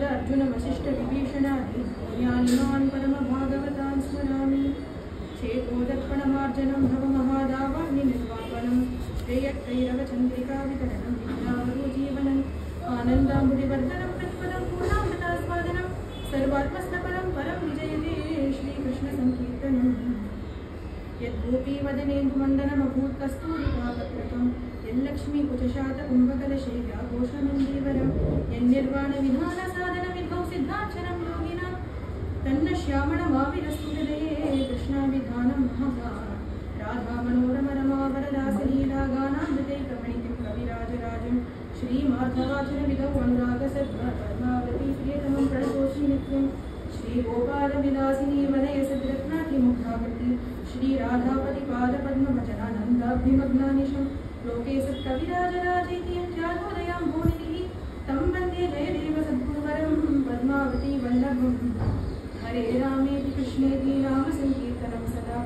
अर्जुन वशिष्ठ विभीषणादि ज्ञानिमान् परम भागवतान् स्मरामि चेतोदर्पणमार्जनं भवमहादावाग्नि निर्वापनं श्रेयत्रैरवचन्द्रिका वितरणं विद्यावरोजीवनम् आनन्दाम्बुधिवर्धनं प्रतिपदं पूर्णामृतास्वादनं सर्वात्मस्नपरं परं विजयते श्रीकृष्णसङ्कीर्तनम् यद्गोपीवदनेन्दुमण्डनमभूत् कस्तूरिकापत्रकं यल्लक्ष्मी कुचशातकुम्भकलशैव्याघोषमन्दीवरं यन्निर्वाणविधानसाधनविधौ सिद्धाक्षरं योगिनां तन्न श्यामणमाविरस्तु हृदये कृष्णाभिधानं महाभाग राधामनोरमरमावरदासलीलागानामृतैकमणितिं कविराजराजं श्रीमाधवाचलविधौ अनुरागसद्भावती प्रियतमं प्रणतोऽस्मि नित्यं श्रीगोपालविलासिनी वलयसद्रत्नातिमुग्धाकृति श्रीराधापतिपादपद्मवचनानन्दाभिमग्नानिशं लोके सत्कविराजराजेति जातोदयां भूनिधिः तं वन्दे जयदेव सद्गुरुवरं पद्मावती वल्लभं हरे रामेति कृष्णेति नामसङ्कीर्तनं सदा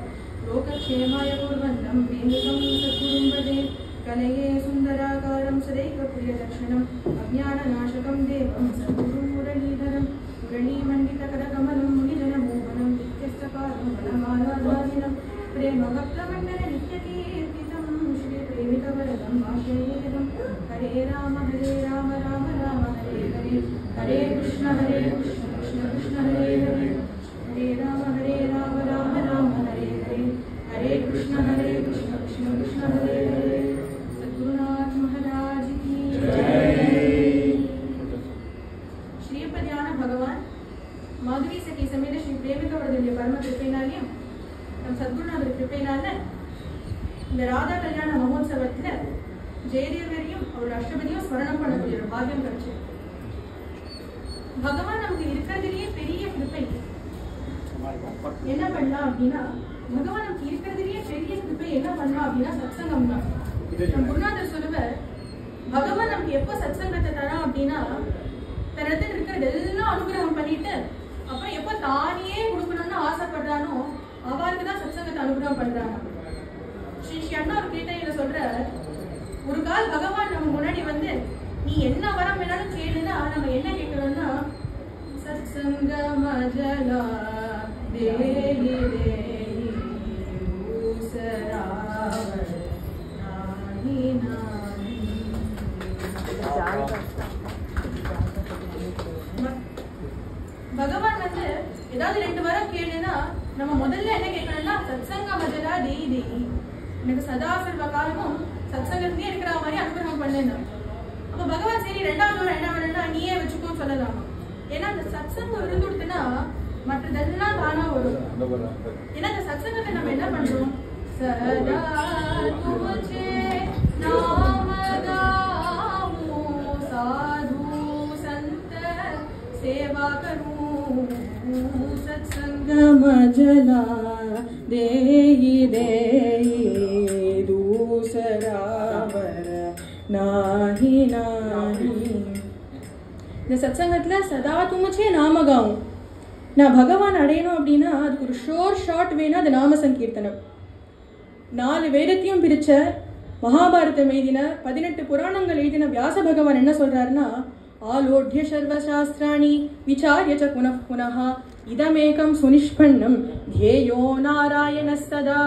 लोकक्षेमाय कुर्वन्तं वेङ्कटं सद्गुरुं भजे कलये सुन्दराकारं सदैकप्रियदर्शनम् अज्ञाननाशकं देवं सद्गुरुं मुरलीधरं मुरलीमण्डितकरकमलं मुनिजनमोहनं नित्यस्तकालं वनमालाधारिणं प्रेमभक्तमण्डल नित्यकीर्तितं श्रीप्रेमितवरदं आश्रयेदं हरे राम राम राम हरे हरे हरे कृष्ण कृष्ण कृष्ण हरे हरे हरे राम राम राम हरे हरे हरे कृष्ण कृष्ण कृष्ण हरे हरे सद्गुरुनाथ महाराज की जय। श्रीपद्यान भगवान माधवी सखी समेत श्री प्रेमिकवरदुल्य परम कृपैनालयम நம் சத்குருநாதர் கிருபையினால இந்த ராதா கல்யாண மகோத்சவத்துல ஜெயதேவரையும் அவரோட அஷ்டபதியும் ஸ்மரணம் பண்ணக்கூடிய ஒரு பாக்கியம் கிடைச்சு. பகவான் நமக்கு இருக்கிறதுலயே பெரிய கிருபை என்ன பண்ணலாம் அப்படின்னா, பகவான் நமக்கு இருக்கிறதுலயே பெரிய கிருபை என்ன பண்ணலாம் அப்படின்னா சத்சங்கம் தான். நம் குருநாதர் சொல்லுவார், பகவான் நமக்கு எப்போ சத்சங்கத்தை தரான் அப்படின்னா தன்னிடத்தில் இருக்கிறது எல்லாம் அனுகிரகம் பண்ணிட்டு அப்புறம் எப்போ தானியே கொடுக்கணும்னு ஆசைப்படுறானோ அவருக்கு தான் சத்சங்கத்தை அனுகிரகம் பண்றாங்க. ஸ்ரீ அண்ணா ஒரு கீர்த்தனையில சொல்ற, ஒரு கால் பகவான் நம்ம முன்னாடி வந்து நீ என்ன வரம் வேணாலும் கேளுன்னா நம்ம என்ன கேட்கணும்னா சத்சங்கமஜலா தேஹி தேஹி ஊசராவ நாஹி நாஹி. பகவான் வந்து ஏதாவது ரெண்டு வரம் கேளுன்னா நம்ம முதல்ல என்ன கேட்கணும்னா சத்சங்கமஜலா தேஹி தேஹி, எனக்கு சதா சர்வ காலமும் சத்சங்கத்திலே இருக்கிற மாதிரி அனுகிரகம் பண்ணுங்க. அப்ப பகவான் சரி ரெண்டாவது வரம் என்ன வேணும்னா நீயே வச்சுக்கோன்னு சொல்லலாம். ஏன்னா அந்த சத்சங்கம் இருந்துடுத்துனா மற்றதெல்லாம் தானா வரும். ஏன்னா அந்த சத்சங்கத்தை நம்ம என்ன பண்றோம், சதா துமச்சே நாமகாமோ சாது சந்த சேவா கரும் சத்சங்கமஜலா தேஹி தேஹி दूसरावर नाही नाही. இந்த சத்சங்கத்துல சதா துமச்சே நாமகாவும் நான் பகவான் அடையணும் அப்படின்னா அதுக்கு ஒரு ஷார்ட் வேணும். அது நாம சங்கீர்த்தனம். 4 வேதத்தையும் பிரிச்ச மகாபாரதம் எழுதின 18 புராணங்கள் எழுதின வியாச பகவான் என்ன சொல்றாருன்னா, ஆலோட்ய சர்வசாஸ்திராணி விசாரிய ச புனః புனः இதமேகம் சுனிஷ்பன்னம் த்யேயோ நாராயண சதா.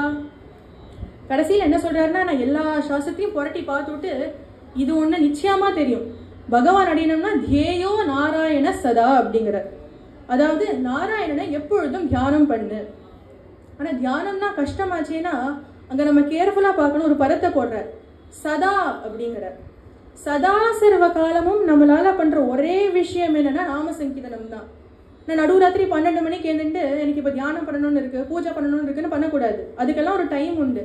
கடைசியில் என்ன சொல்றாருன்னா, நான் எல்லா சாஸ்திரத்தையும் புரட்டி பார்த்துட்டு இது ஒன்று நிச்சயமா தெரியும், பகவான் அடையணும்னா தியேயோ நாராயண சதா அப்படிங்கிறார். அதாவது நாராயணனை எப்பொழுதும் தியானம் பண்ணு. ஆனால் தியானம்னா கஷ்டமாச்சேன்னா அங்கே நம்ம கேர்ஃபுல்லாக பார்க்கணும். ஒரு பதத்தை போடுறார், சதா அப்படிங்கிறார். சதா சர்வ காலமும் நம்மளால பண்ற ஒரே விஷயம் என்னன்னா நாம சங்கீதனம் தான். நான் நடுராத்திரி 12 மணிக்கு எழுந்துட்டு எனக்கு இப்போ தியானம் பண்ணணும்னு இருக்கு, பூஜை பண்ணணும்னு இருக்குன்னு பண்ணக்கூடாது. அதுக்கெல்லாம் ஒரு டைம் உண்டு.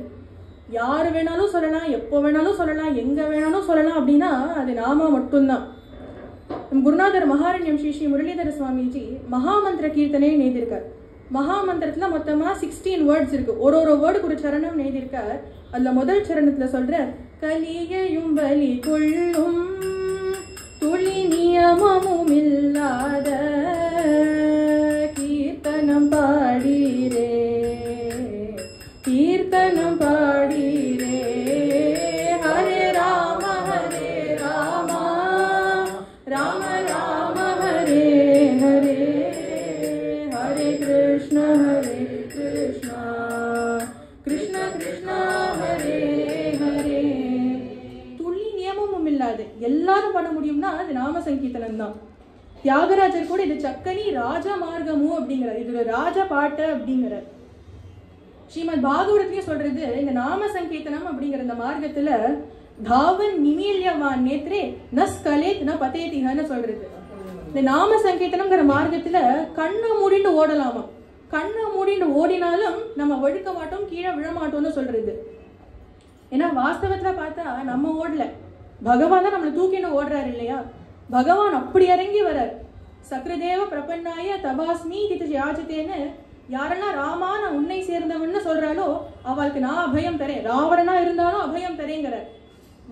யார் வேணாலும் சொல்லலாம், எப்போ வேணாலும் சொல்லலாம், எங்கே வேணாலும் சொல்லலாம். அப்படின்னா அது நாம மட்டும்தான். நம் குருநாதர் மகாரண்யம் ஸ்ரீ ஸ்ரீ முரளிதர சுவாமிஜி மகாமந்திர கீர்த்தனையை எழுதியிருக்கார். மகாமந்திரத்துல மொத்தமா 16 வேர்ட்ஸ் இருக்கு. ஒரு ஒரு வேர்டுக்கு ஒரு சரணம் எழுதியிருக்கார். அதுல முதல் சரணத்துல சொல்ற கலியையும் பலி கொள்ளும் துளி நியமமும் இல்லாத கீர்த்தனம் பாடீரே கீர்த்தனம் பாடீரே ஹரே ராம ராம ராம ஹரே ஹரே ஹரே கிருஷ்ண கிருஷ்ண கிருஷ்ண ஹரே ஹரே. துளி நியமமும் இல்லாது எல்லாரும் பண்ண முடியும்னா அது நாம சங்கீர்த்தனம் தான். தியாகராஜர் கூட இது சக்கனி ராஜ மார்க்கமு அப்படிங்கிறார். இது ஒரு ராஜ பாட்டு அப்படிங்கிறார். ஸ்ரீமத் பாகவதத்திலேயே சொல்றது இந்த நாம சங்கீர்த்தனம் அப்படிங்கிற இந்த மார்க்கத்துல தாவன் நிமீல்யவான் நேத்ரே நஸ்கலேத் ந பதேதிஹன்னு சொல்றது. இந்த நாம சங்கீர்த்தனம்ங்கிற மார்க்கத்துல கண்ணை மூடிட்டு ஓடலாமா, கண்ணை மூடிட்டு ஓடினாலும் நம்ம வழுக்க மாட்டோம், கீழே விழமாட்டோம்னு சொல்றது. ஏன்னா வாஸ்தவத்துல பார்த்தா நம்ம ஓடல, பகவான் தான் நம்மளை தூக்கின்னு ஓடுறாரு இல்லையா. பகவான் அப்படி இறங்கி வர்றார். சக்ரதேவ பிரபன்னாய தபாஸ்மி திட்டு யாச்சத்தேன்னு யாரெல்லாம் ராமா நான் உன்னை சேர்ந்தவன்னு சொல்றாளோ அவளுக்கு நான் அபயம் தரேன், ராவணனா இருந்தாலும் அபயம் தரேங்கிறார்.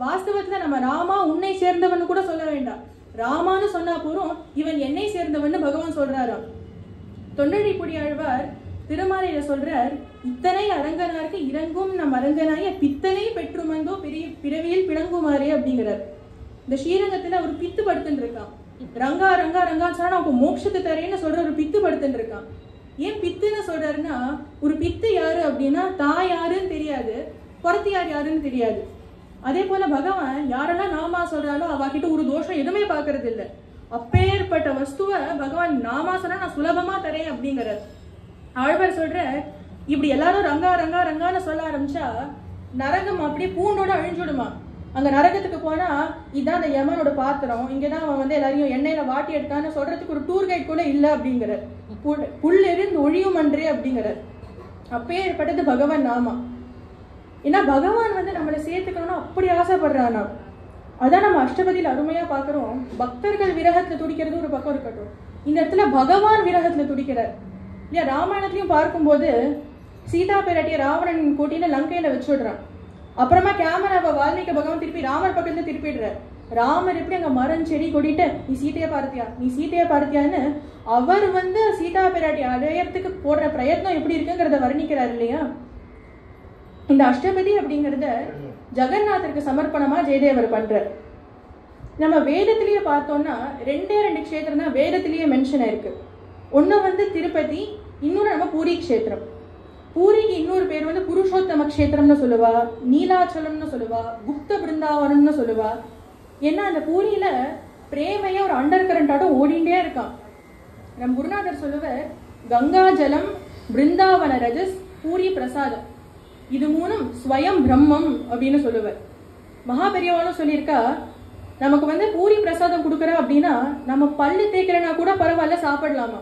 வாஸ்தவத்துல நம்ம ராமா உன்னை சேர்ந்தவன் கூட சொல்ல வேண்டாம், ராமான்னு சொன்னா போறோம் இவன் என்னை சேர்ந்தவன் பகவான் சொல்றாராம். தொண்டடிப்புடி ஆழ்வார் திருமாலையில சொல்றார், இத்தனை அரங்கனாருக்கு இறங்கும் நம் அரங்கனாய பித்தனை பெற்றுமந்தோ பெரிய பிறவியில் பிணங்குமாறே அப்படிங்கிறார். இந்த ஸ்ரீரங்கத்துல ஒரு பித்து படுத்துன்னு இருக்கான். ரங்கா ரங்கா ரங்கா சொன்னா அவங்க மோட்சத்தை தரேன்னு சொல்ற ஒரு பித்து படுத்துன்னு இருக்கான். ஏன் பித்துன்னு சொல்றாருன்னா, ஒரு பித்து யாரு அப்படின்னா தான் யாருன்னு தெரியாது, புறத்தியார் யாருன்னு தெரியாது. அதே போல பகவான் யாரெல்லாம் நாமா சொல்றாலோ அவகிட்ட ஒரு தோஷம் எதுவுமே பாக்குறது இல்லை. அப்பேற்பட்ட வஸ்துவ பகவான் நாமா சொன்னா நான் சுலபமா தரேன் அப்படிங்கிறார். ஆழ்வார் சொல்ற, இப்படி எல்லாரும் ரங்கா ரங்கா ரங்கான்னு சொல்ல ஆரம்பிச்சா நரகம் அப்படியே பூண்டோட அழிஞ்சுடுமா. அங்க நரகத்துக்கு போனா இதான் அந்த யமனோட பாத்திரம், இங்கதான் அவன் வந்து எல்லாரையும் எண்ணெயில வாட்டி எடுத்தான்னு சொல்றதுக்கு ஒரு டூர் கைட் கூட இல்ல அப்படிங்கிறார். புல்லெறிந்து ஒழியும் அன்றே அப்படிங்கிறார். அப்பேற்பட்டது பகவான் நாமா. ஏன்னா பகவான் வந்து நம்மளை சேர்த்துக்கணும்னா அப்படி ஆசைப்படுறானா. அதான் நம்ம அஷ்டபதியில அருமையா பாக்குறோம். பக்தர்கள் விரகத்துல துடிக்கிறது ஒரு பக்கம் இருக்கட்டும், இந்த இடத்துல பகவான் விரகத்துல துடிக்கிறார் இல்லையா. ராமாயணத்திலையும் பார்க்கும்போது சீதா பிராட்டிய ராவணன் கூட்டின்னு லங்கையில வச்சுடுறான். அப்புறமா கேமராவை வால்மீகி பகவான் திருப்பி ராமர் பக்கத்துல திருப்பிடுறார். ராமர் எப்படி அங்க மரம் செடி கொடிட்டு நீ சீதைய பார்த்தியா நீ சீதைய பார்த்தியான்னு அவர் வந்து சீதா பிராட்டி அடையறதுக்கு போடுற பிரயத்னம் எப்படி இருக்குங்கிறத வர்ணிக்கிறார் இல்லையா. இந்த அஷ்டபதி அப்படிங்கறத ஜெகநாதருக்கு சமர்ப்பணமா ஜெயதேவர் பண்றார். நம்ம வேதத்திலேயே பார்த்தோம்னா ரெண்டு க்ஷேத்திரம் தான் வேதத்திலேயே மென்ஷன் ஆயிருக்கு. ஒண்ணு வந்து திருப்பதி, இன்னொன்னு நம்ம பூரி க்ஷேத்திரம். பூரிக்கு இன்னொரு பேர் வந்து புருஷோத்தம க்ஷேத்திரம்னு சொல்லுவா, நீலாச்சலம்னு சொல்லுவா, குப்த பிருந்தாவனம்னு சொல்லுவா. ஏன்னா அந்த பூரியில பிரேமைய ஒரு அண்டர் கரண்டாட்ட ஓடிண்டே இருக்கான். நம் குருநாதர் சொல்லுவார், கங்கா ஜலம், பிருந்தாவன ரஜஸ், பூரி பிரசாதம், இது மூணும் ஸ்வயம் பிரம்மம் அப்படின்னு சொல்லுவார். மகாபெரியவாலும் சொல்லியிருக்கா, நமக்கு வந்து பூரி பிரசாதம் கொடுக்குறா அப்படின்னா நம்ம பல்லு தேய்க்கிறனா கூட பரவாயில்ல சாப்பிடலாமா.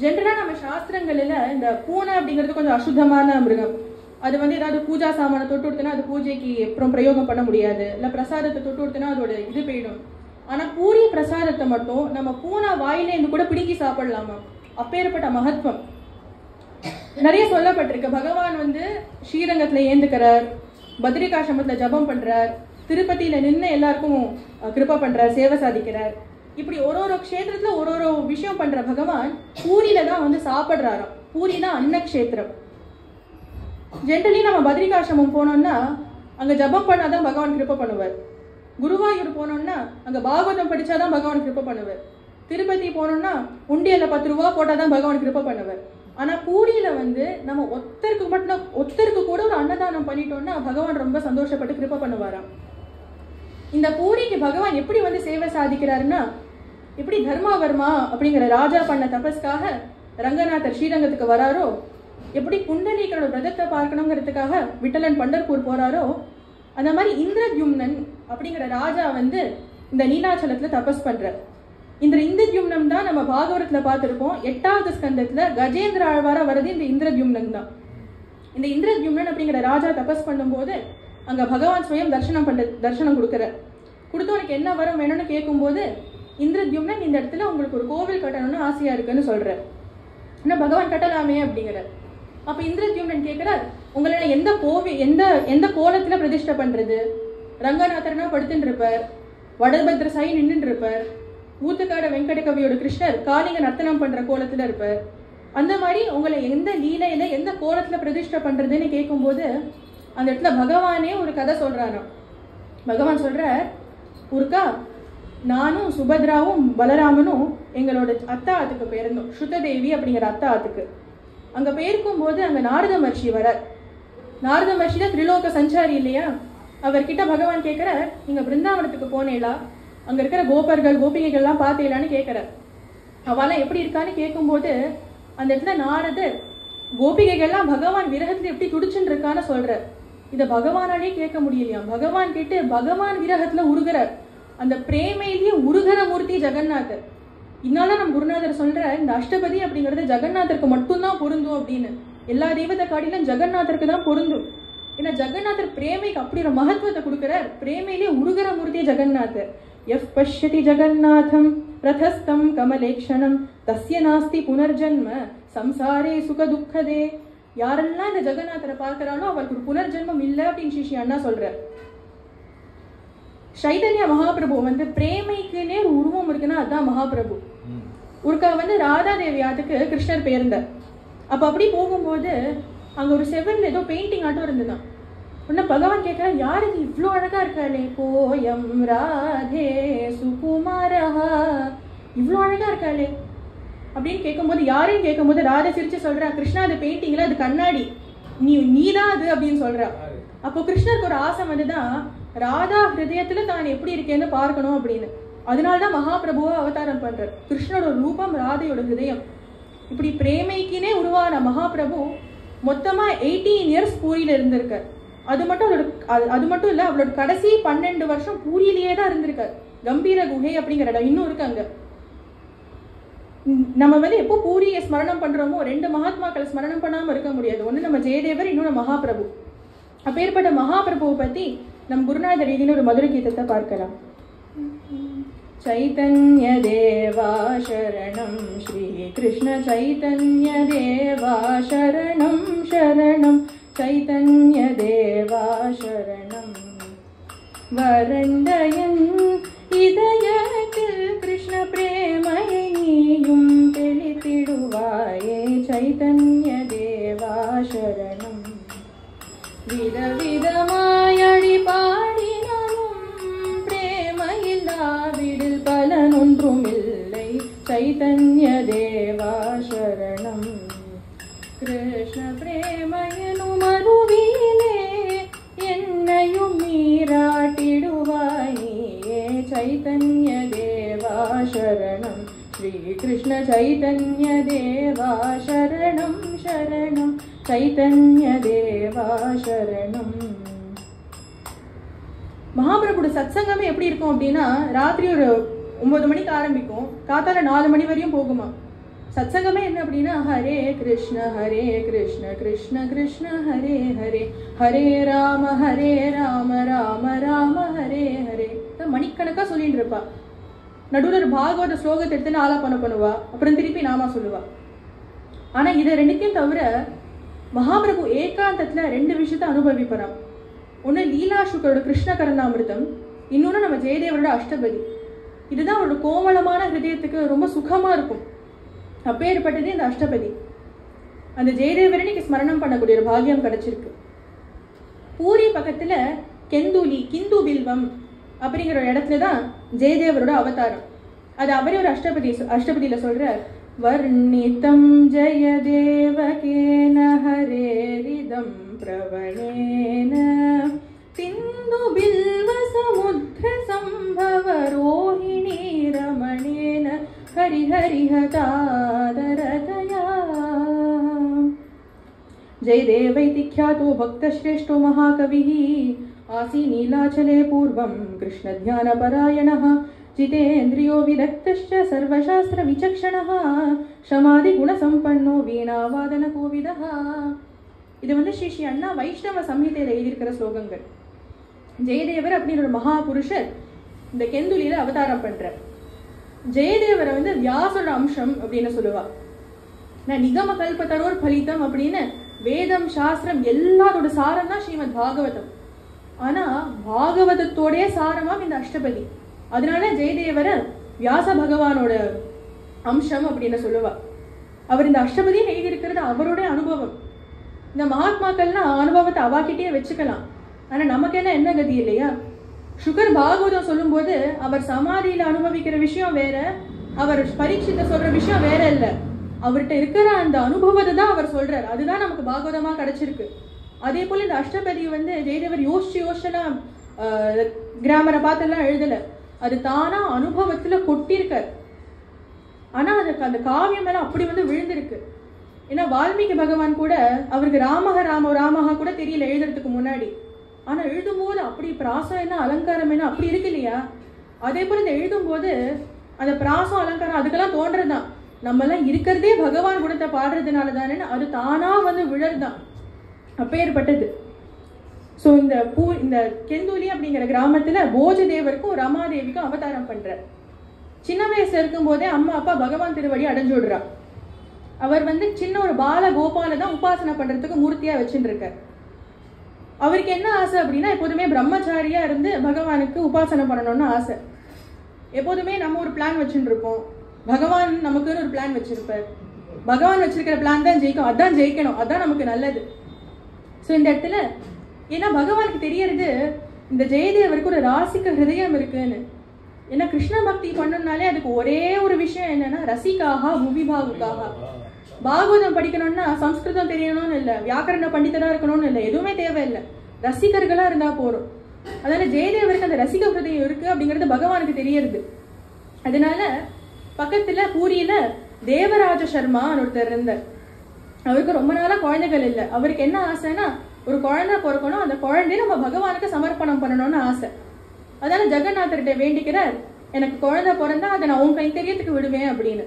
ஜென்ரலா நம்ம சாஸ்திரங்கள்ல இந்த பூனை அப்படிங்கிறது கொஞ்சம் அசுத்தமான மிருகம். அது வந்து ஏதாவது பூஜா சாமான தொட்டு கொடுத்தனா அது பூஜைக்கு அப்புறம் பிரயோகம் பண்ண முடியாது, இல்ல பிரசாதத்தை தொட்டு கொடுத்தனா அதோட இது போயிடும். ஆனா பூரி பிரசாதத்தை மட்டும் நம்ம பூனை வாயில இருந்து கூட பிடிக்கி சாப்பிடலாமா. அப்பேற்பட்ட மகத்துவம் நிறைய சொல்லப்பட்டிருக்கு. பகவான் வந்து ஸ்ரீரங்கத்துல ஏந்துக்கிறார், பத்ரிகாசிரமத்துல ஜபம் பண்றார், திருப்பதியில நின்று எல்லாருக்கும் கிருபா பண்றார், சேவை சாதிக்கிறார். இப்படி ஒரு ஒரு க்ஷேத்திரத்துல ஒரு ஒரு விஷயம் பண்ற பகவான் பூரியில தான் வந்து சாப்பிடுறாராம். பூரி தான் அன்னக்ஷேத்திரம். ஜென்ரலி நம்ம பத்ரிகாசிரமம் போனோம்னா அங்க ஜபம் பண்ணாதான் பகவான் கிருபா பண்ணுவார். குருவாயூர் போனோம்னா அங்க பாகவதம் படிச்சாதான் பகவான் கிருபா பண்ணுவார். திருப்பதி போனோம்னா உண்டியல்ல 10 ரூபா போட்டாதான் பகவான் கிருபா பண்ணுவார். ஆனா பூரியில வந்து நம்ம ஒருத்தருக்கு கூட ஒரு அன்னதானம் பண்ணிட்டோம்னா பகவான் ரொம்ப சந்தோஷப்பட்டு கிருபா பண்ணுவாராம். இந்த பூரிக்கு பகவான் எப்படி வந்து சேவை சாதிக்கிறாருன்னா, எப்படி தர்மாவர்மா அப்படிங்கிற ராஜா பண்ண தபஸ்க்காக ரங்கநாதர் ஸ்ரீரங்கத்துக்கு வராரோ, எப்படி புண்டரீகனோட விரதத்தை பார்க்கணுங்கிறதுக்காக விட்டலன் பண்டர்பூர் போறாரோ, அந்த மாதிரி இந்திரத்யும்னன் அப்படிங்கிற ராஜா வந்து இந்த நீலாச்சலத்துல தபஸ் பண்றார். இந்த இந்திரத்யும்னம் தான் நம்ம பாகவரத்துல பார்த்திருப்போம். 8வது ஸ்கந்தத்துல கஜேந்திர ஆழ்வாரா வருது இந்த இந்திரத்யும்னன் தான். இந்த இந்திரத்யும்னன் அப்படிங்கிற ராஜா தபஸ் பண்ணும்போது அங்க பகவான் ஸ்வயம் தர்சனம் கொடுக்கிறார். கொடுத்தவனுக்கு என்ன வரம் வேணும்னு கேட்கும் போது இந்திரத்யும்னன் இந்த இடத்துல உங்களுக்கு ஒரு கோவில் கட்டணும்னு ஆசையா இருக்குன்னு சொல்ற. ஆனால் பகவான் கட்டலாமே அப்படிங்கிறார். அப்போ இந்திரத்யும்னன் கேட்கிறார், உங்களை எந்த கோலத்தில் பிரதிஷ்டை பண்றது? ரங்கநாதர்னா படுத்துட்டு இருப்பார், வடபத்ர சாயி நின்றுட்டு இருப்பார், ஊத்துக்காட வெங்கட கவியோட கிருஷ்ணர் காளிங்க நர்த்தனம் பண்ற கோலத்துல இருப்பார். அந்த மாதிரி உங்களை எந்த லீலையில எந்த கோலத்துல பிரதிஷ்டை பண்றதுன்னு கேட்கும்போது அந்த இடத்துல பகவானே ஒரு கதை சொல்றாராம். பகவான் சொல்ற, ஒருக்கா நானும் சுபத்ராவும் பலராமனும் எங்களோட அத்தா ஆத்துக்கு போயிருந்தோம், ஸ்ருததேவி அப்படிங்கிற அத்தா ஆத்துக்கு. அங்க போயிருக்கும் போது அங்க நாரத மஹர்ஷி வரார். நாரத மஹர்ஷி தான் திரிலோக சஞ்சாரி இல்லையா? அவர்கிட்ட பகவான் கேட்கிற, நீங்க பிருந்தாவனத்துக்கு போனேலா, அங்க இருக்கிற கோபர்கள் கோபிகைகள்லாம் பார்த்தேலான்னு கேட்கிறார். அவெல்லாம் எப்படி இருக்கான்னு கேட்கும்போது அந்த இடத்துல நாரதர் கோபிகைகள்லாம் பகவான் விரகத்துல எப்படி துடிச்சுட்டு இருக்கான்னு சொல்றார். இதை பகவானாலே கேட்க முடியலையா? பகவான் கேட்டு பகவான் விரகத்துல உருகிறார். அந்த பிரேமையிலேயே உருகிற மூர்த்தி ஜெகநாதர். இதனால நம்ம குருநாதர் சொல்ற, இந்த அஷ்டபதி அப்படிங்கிறது ஜெகநாதருக்கு மட்டும்தான் பொருந்தும் அப்படின்னு. எல்லா தெய்வத்தை காட்டிலும் ஜெகநாதருக்கு தான் பொருந்தும். ஏன்னா ஜெகநாதர் பிரேமைக்கு அப்படி ஒரு மகத்துவத்தை கொடுக்கிறார். பிரேமையிலேயே உருகிற மூர்த்தி ஜெகநாதர். யஃப் பஷ்யதி ஜெகநாதம் ரதஸ்தம் கமலேக்ஷணம் தஸ்ய நாஸ்தி புனர்ஜன்ம சம்சாரே சுக துக்கதே. யாரெல்லாம் இந்த ஜெகநாதரை பார்க்கிறானோ அவருக்கு ஒரு புனர்ஜென்மம் இல்லை அப்படின்னு ஸ்ரீ அண்ணா சொல்றார். சைதன்ய மகாபிரபு பிரேமைக்குன்னே ஒரு உருவம் இருக்குன்னா அதுதான் மகாபிரபு. ஒருக்கா ராதா தேவியாத்துக்கு கிருஷ்ணர் போயிருந்தார். அப்ப அப்படி போகும்போது அங்க ஒரு செவன்ல ஏதோ பெயிண்டிங் ஆட்டம் இருந்துதான். உன்ன பகவான் கேட்கிறார், யார் இது இவ்வளோ அழகா இருக்காளே, கோயம் ராதே சுகுமாரஹா, இவ்வளோ அழகா இருக்காளே அப்படின்னு கேட்கும்போது, யாருன்னு கேட்கும்போது ராதா சிரிச்சு சொல்றா, கிருஷ்ணா அது பெயிண்டிங்ல அது கண்ணாடி, நீதான் அது அப்படின்னு சொல்றா. அப்போ கிருஷ்ணருக்கு ஒரு ஆசை வந்துதான், ராதா ஹிருதயத்துல தான் எப்படி இருக்கேன்னு பார்க்கணும் அப்படின்னு. அதனால்தான் மகாபிரபுவா அவதாரம் பண்றார். கிருஷ்ணனோட ரூபம் ராதையோட ஹிருதயம். இப்படி பிரேமைக்குனே உருவான மகாபிரபு மொத்தமா 18 இயர்ஸ் பூரியில இருந்திருக்கார். அது மட்டும் இல்ல, அவளோட கடைசி 12 வருஷம் பூரியிலேயே தான் இருந்திருக்காரு. கம்பீர குகை அப்படிங்கிற இடம் இன்னும் இருக்கு அங்க. நம்ம எப்போ பூரியை ஸ்மரணம் பண்றோமோ 2 மகாத்மாக்களை ஸ்மரணம் பண்ணாம இருக்க முடியாது. ஒண்ணு நம்ம ஜெயதேவர், இன்னொன்னு மகாபிரபு. அப்பேற்பட்ட மகாபிரபுவை பத்தி நம் குருநாதர் ரீதியில ஒரு மதுரை கீதத்தை பார்க்கலாம். चैतन्य देवा शरणं श्री कृष्ण चैतन्य देवा शरणं शरणं चैतन्य देवा शरणं वरण्डयन् இதயத்தில் கிருஷ்ண பிரேமையும் தெளித்திடுவாயே சைதன்ய தேவா சரணம். விதவிதமாயடி பாடினாலும் பிரேமையில்லாவிடில் பலனொன்றுமில்லை சைதன்ய தேவா சரணம். கிருஷ்ண பிரேமையனும் அருவியிலே என்னையும் நீராட்டிடுவாய் நீயே சைதன்ய தேவா சரணம். ஸ்ரீ கிருஷ்ண சைதன்ய தேவா சரணம் சரணம் சைதன்ய தேவா சரணம். மகாபிரபுட சத்சங்கமே எப்படி இருக்கும் அப்படின்னா, ராத்திரி ஒரு 9 மணிக்கு ஆரம்பிக்கும், காத்தால 4 மணி வரையும் போகுமா. சத்சங்கமே என்ன அப்படின்னா, ஹரே கிருஷ்ண கிருஷ்ண கிருஷ்ண ஹரே ஹரே, ஹரே ராம ராம ராம ஹரே ஹரே. மணிக்கணக்கா சொல்லிட்டு இருப்பா. நடுவில் ஒரு பாகவத ஸ்லோகத்தை எடுத்துன்னு ஆலாபனம் பண்ணுவா, அப்புறம் திருப்பி நாமா சொல்லுவா. ஆனா இதை ரெண்டுத்தையும் தவிர மகாபிரபு ஏகாந்தத்துல 2 விஷயத்த அனுபவிப்பறான். ஒன்னு லீலா சுக்கரோட கிருஷ்ண கரந்தாமிருதம், இன்னொன்னு நம்ம ஜெயதேவரோட அஷ்டபதி. இதுதான் அவரோட கோமளமான ஹிருதயத்துக்கு ரொம்ப சுகமா இருக்கும். அப்பேற்பட்டதே இந்த அஷ்டபதி. அந்த ஜெயதேவரை இன்னைக்கு ஸ்மரணம் பண்ணக்கூடிய ஒரு பாகியம் கிடைச்சிருக்கு. பூரி பக்கத்துல கிந்து பில்வம் அப்படிங்கிற ஒரு இடத்துலதான் ஜெயதேவரோட அவதாரம். அது அவரே ஒரு அஷ்டபதியில சொல்றார். வர்ணிதம் ஜெயதேவகேன ஹரேரிதம் பிரவணேன சிந்து பில்வ சமுத்திர சம்பவ ரோஹிணி ரமணேன ஹரிஹரிஹதாதரதயா. जयदेवैति ख्यातो भक्तश्रेष्ठो महाकविः आसी नीलाचले पूर्वं कृष्णध्यानपरायणः जितेन्द्रियो विरक्तश्च सर्वशास्त्रविचक्षणः शमादिगुणसम्पन्नो वीणावादनकोविदः. இது ஸ்ரீ ஸ்ரீ அண்ணா வைஷ்ணவ சம்ஹிதையில எழுதியிருக்கிற ஸ்லோகங்கள். ஜெயதேவர் அப்படின்னு ஒரு மகாபுருஷர் இந்த கெந்துலியில அவதாரம் பண்றார். ஜெயதேவரை வியாசோட அம்சம் அப்படின்னு சொல்லுவா. நான் நிகம கல்பத்தரோர் பலிதம் அப்படின்னு வேதம் சாஸ்திரம் எல்லாத்தோட சாரம் தான் ஸ்ரீமத் பாகவதம். ஆனா பாகவதத்தோடைய சாரமாம் இந்த அஷ்டபதி. அதனால ஜெயதேவரை வியாச பகவானோட அம்சம் அப்படின்னு சொல்லுவா. அவர் இந்த அஷ்டபதியும் எழுதியிருக்கிறது அவருடைய அனுபவம். இந்த மகாத்மாக்கள்லாம் அனுபவத்தை அவாக்கிட்டே வச்சுக்கலாம். ஆனா நமக்கு என்ன கதி இல்லையா? சுகர் பாகவதம் சொல்லும் போது அவர் சமாதியில அனுபவிக்கிற விஷயம் வேற, அவர் பரீட்சித்த சொல்ற விஷயம் வேற இல்ல. அவர்கிட்ட இருக்கிற அந்த அனுபவத்தை தான் அவர் சொல்றாரு. அதுதான் நமக்கு பாகவதமா கிடைச்சிருக்கு. அதே போல இந்த அஷ்டபதி ஜெயதேவர் யோசிச்சுலாம் கிராமரை பார்த்தெல்லாம் எழுதல. அது தானா அனுபவத்துல கொட்டிருக்கார். ஆனா அதுக்கு அந்த காவியம் எல்லாம் அப்படி விழுந்திருக்கு. ஏன்னா வால்மீகி பகவான் கூட அவருக்கு ராமஹா கூட தெரியல எழுதுறதுக்கு முன்னாடி. ஆனா எழுதும் போது அப்படி பிராசம் என்ன அலங்காரம் என்ன அப்படி இருக்கு இல்லையா? அதே போல இந்த எழுதும் போது அந்த பிராசம் அலங்காரம் அதுக்கெல்லாம் தோன்றதுதான். நம்ம எல்லாம் இருக்கிறதே பகவான் குணத்தை பாடுறதுனால தானே அது தானா விழறதுதான். அப்பேற்பட்டது. ஸோ இந்த கெந்தூலி அப்படிங்கிற கிராமத்துல போஜதேவருக்கும் ரமாதேவிக்கும் அவதாரம் பண்ற. சின்ன வயசுல இருக்கும் போதே அம்மா அப்பா பகவான் திருவடி அடைஞ்சு விடுறா. அவர் சின்ன ஒரு பால கோபால தான் உபாசனை பண்றதுக்கு மூர்த்தியா வச்சுட்டு இருக்கார். அவருக்கு என்ன ஆசை அப்படின்னா எப்போதுமே பிரம்மச்சாரியா இருந்து பகவானுக்கு உபாசனை பண்ணணும்னு ஆசை. எப்போதுமே நம்ம ஒரு பிளான் வச்சுட்டு இருப்போம், பகவான் நமக்குன்னு ஒரு பிளான் வச்சிருப்பார். பகவான் வச்சிருக்கிற பிளான் தான் ஜெயிக்கும், அதான் ஜெயிக்கணும், அதான் நமக்கு நல்லது. ஸோ இந்த இடத்துல ஏன்னா பகவானுக்கு தெரியறது இந்த ஜெயதேவருக்கு ஒரு ராசிக்க ஹிருதயம் இருக்குன்னு. ஏன்னா கிருஷ்ண பக்தி பண்ணணும்னாலே அதுக்கு ஒரே ஒரு விஷயம் என்னன்னா ரசிகாக முவிபாவுக்காக. பாகவதம் படிக்கணும்னா சம்ஸ்கிருதம் தெரியணும்னு இல்லை, வியாக்கரண பண்டிதரா இருக்கணும்னு இல்லை, எதுவுமே தேவையில்லை, ரசிகர்களா இருந்தா போறோம். அதனால ஜெயதேவருக்கு அந்த ரசிக ஹிருதயம் இருக்கு அப்படிங்கிறது பகவானுக்கு தெரியறது. அதனால பக்கத்துல பூரியில தேவராஜ சர்மான்னு ஒருத்தர் இருந்தார். அவருக்கு ரொம்ப நாளா குழந்தைகள் இல்லை. அவருக்கு என்ன ஆசைன்னா ஒரு குழந்தை பிறக்கணும், அந்த குழந்தைய நம்ம பகவானுக்கு சமர்ப்பணம் பண்ணணும்னு ஆசை. அதனால ஜெகநாதர்கிட்ட வேண்டிக்கிறார், எனக்கு குழந்தை பிறந்தா அதை நான் உன் கைங்கரியத்துக்கு விடுவேன் அப்படின்னு.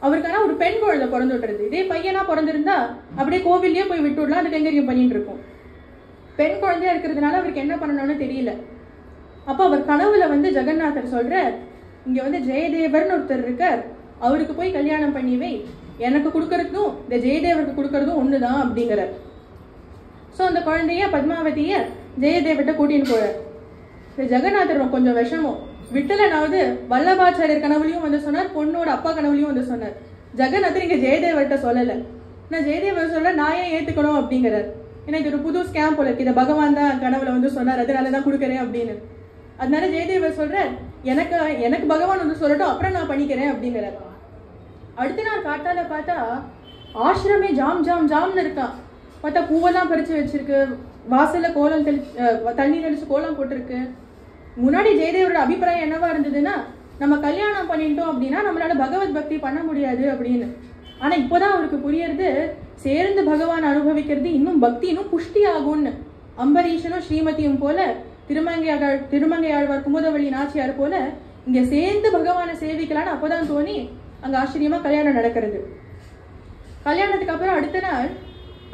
அவருக்கான ஒரு பெண் குழந்தை பிறந்து விட்டுறது. இதே பையனா பிறந்திருந்தா அப்படியே கோவில்லயே போய் விட்டு விடலாம், அது கைங்கரியம் பண்ணிட்டு இருக்கும். பெண் குழந்தையா இருக்கிறதுனால அவருக்கு என்ன பண்ணணும்னு தெரியல. அப்ப அவர் கனவுல ஜெகநாதர் சொல்ற, இங்க ஜெயதேவர்னு ஒருத்தர் இருக்கார், அவருக்கு போய் கல்யாணம் பண்ணி வை, எனக்கு கொடுக்கறதும் இந்த ஜெயதேவருக்கு கொடுக்கறதும் ஒண்ணுதான் அப்படிங்கிறார். சோ அந்த குழந்தைய பத்மாவதிய ஜெயதேவர்கிட்ட கூட்டின்னு போறார். இந்த ஜெகநாதர் கொஞ்சம் விஷமம். விட்டலனாவது வல்லபாச்சாரியர் கனவுலையும் சொன்னார், பொண்ணோட அப்பா கனவுலையும் சொன்னார். ஜெகநாதர் இங்க ஜெயதேவர்கிட்ட சொல்லல. நான் ஜெயதேவர் சொல்ல நான் ஏன் ஏத்துக்கணும் அப்படிங்கிறார். ஏன்னா இது ஒரு புது ஸ்கேம் போல இருக்கு, இதை பகவான் தான் கனவுல சொன்னார், அதனாலதான் கொடுக்குறேன் அப்படின்னு. அதனால ஜெயதேவர் சொல்ற, எனக்கு பகவான் சொல்லட்டும், அப்புறம் நான் பண்ணிக்கிறேன் அப்படிங்கிறார். அடுத்த நாள் காட்டால பார்த்தா ஆசிரமே ஜாம் ஜாம் ஜாம்னு இருக்கான். பார்த்தா பூவெல்லாம் பறிச்சு வச்சிருக்கு, வாசல்ல கோலம் தண்ணி தெளிச்சு கோலம் போட்டிருக்கு. முன்னாடி ஜெயதேவரோட அபிப்பிராயம் என்னவா இருந்ததுன்னா, நம்ம கல்யாணம் பண்ணிட்டோம் அப்படின்னா நம்மளால பகவத் பக்தி பண்ண முடியாது அப்படின்னு. ஆனா இப்போதான் அவருக்கு புரியறது, சேர்ந்து பகவான் அனுபவிக்கிறது இன்னும் பக்தி இன்னும் புஷ்டி ஆகும்னு. அம்பரீஷனும் ஸ்ரீமதியும் போல, திருமங்கையாழ்வார் குமுதவள்ளி நாச்சியார் போல இங்க சேர்ந்து பகவானை சேவிக்கலான்னு அப்போதான் தோணி அங்க ஆச்சரியமா கல்யாணம் நடக்கிறது. கல்யாணத்துக்கு அப்புறம் அடுத்த நாள்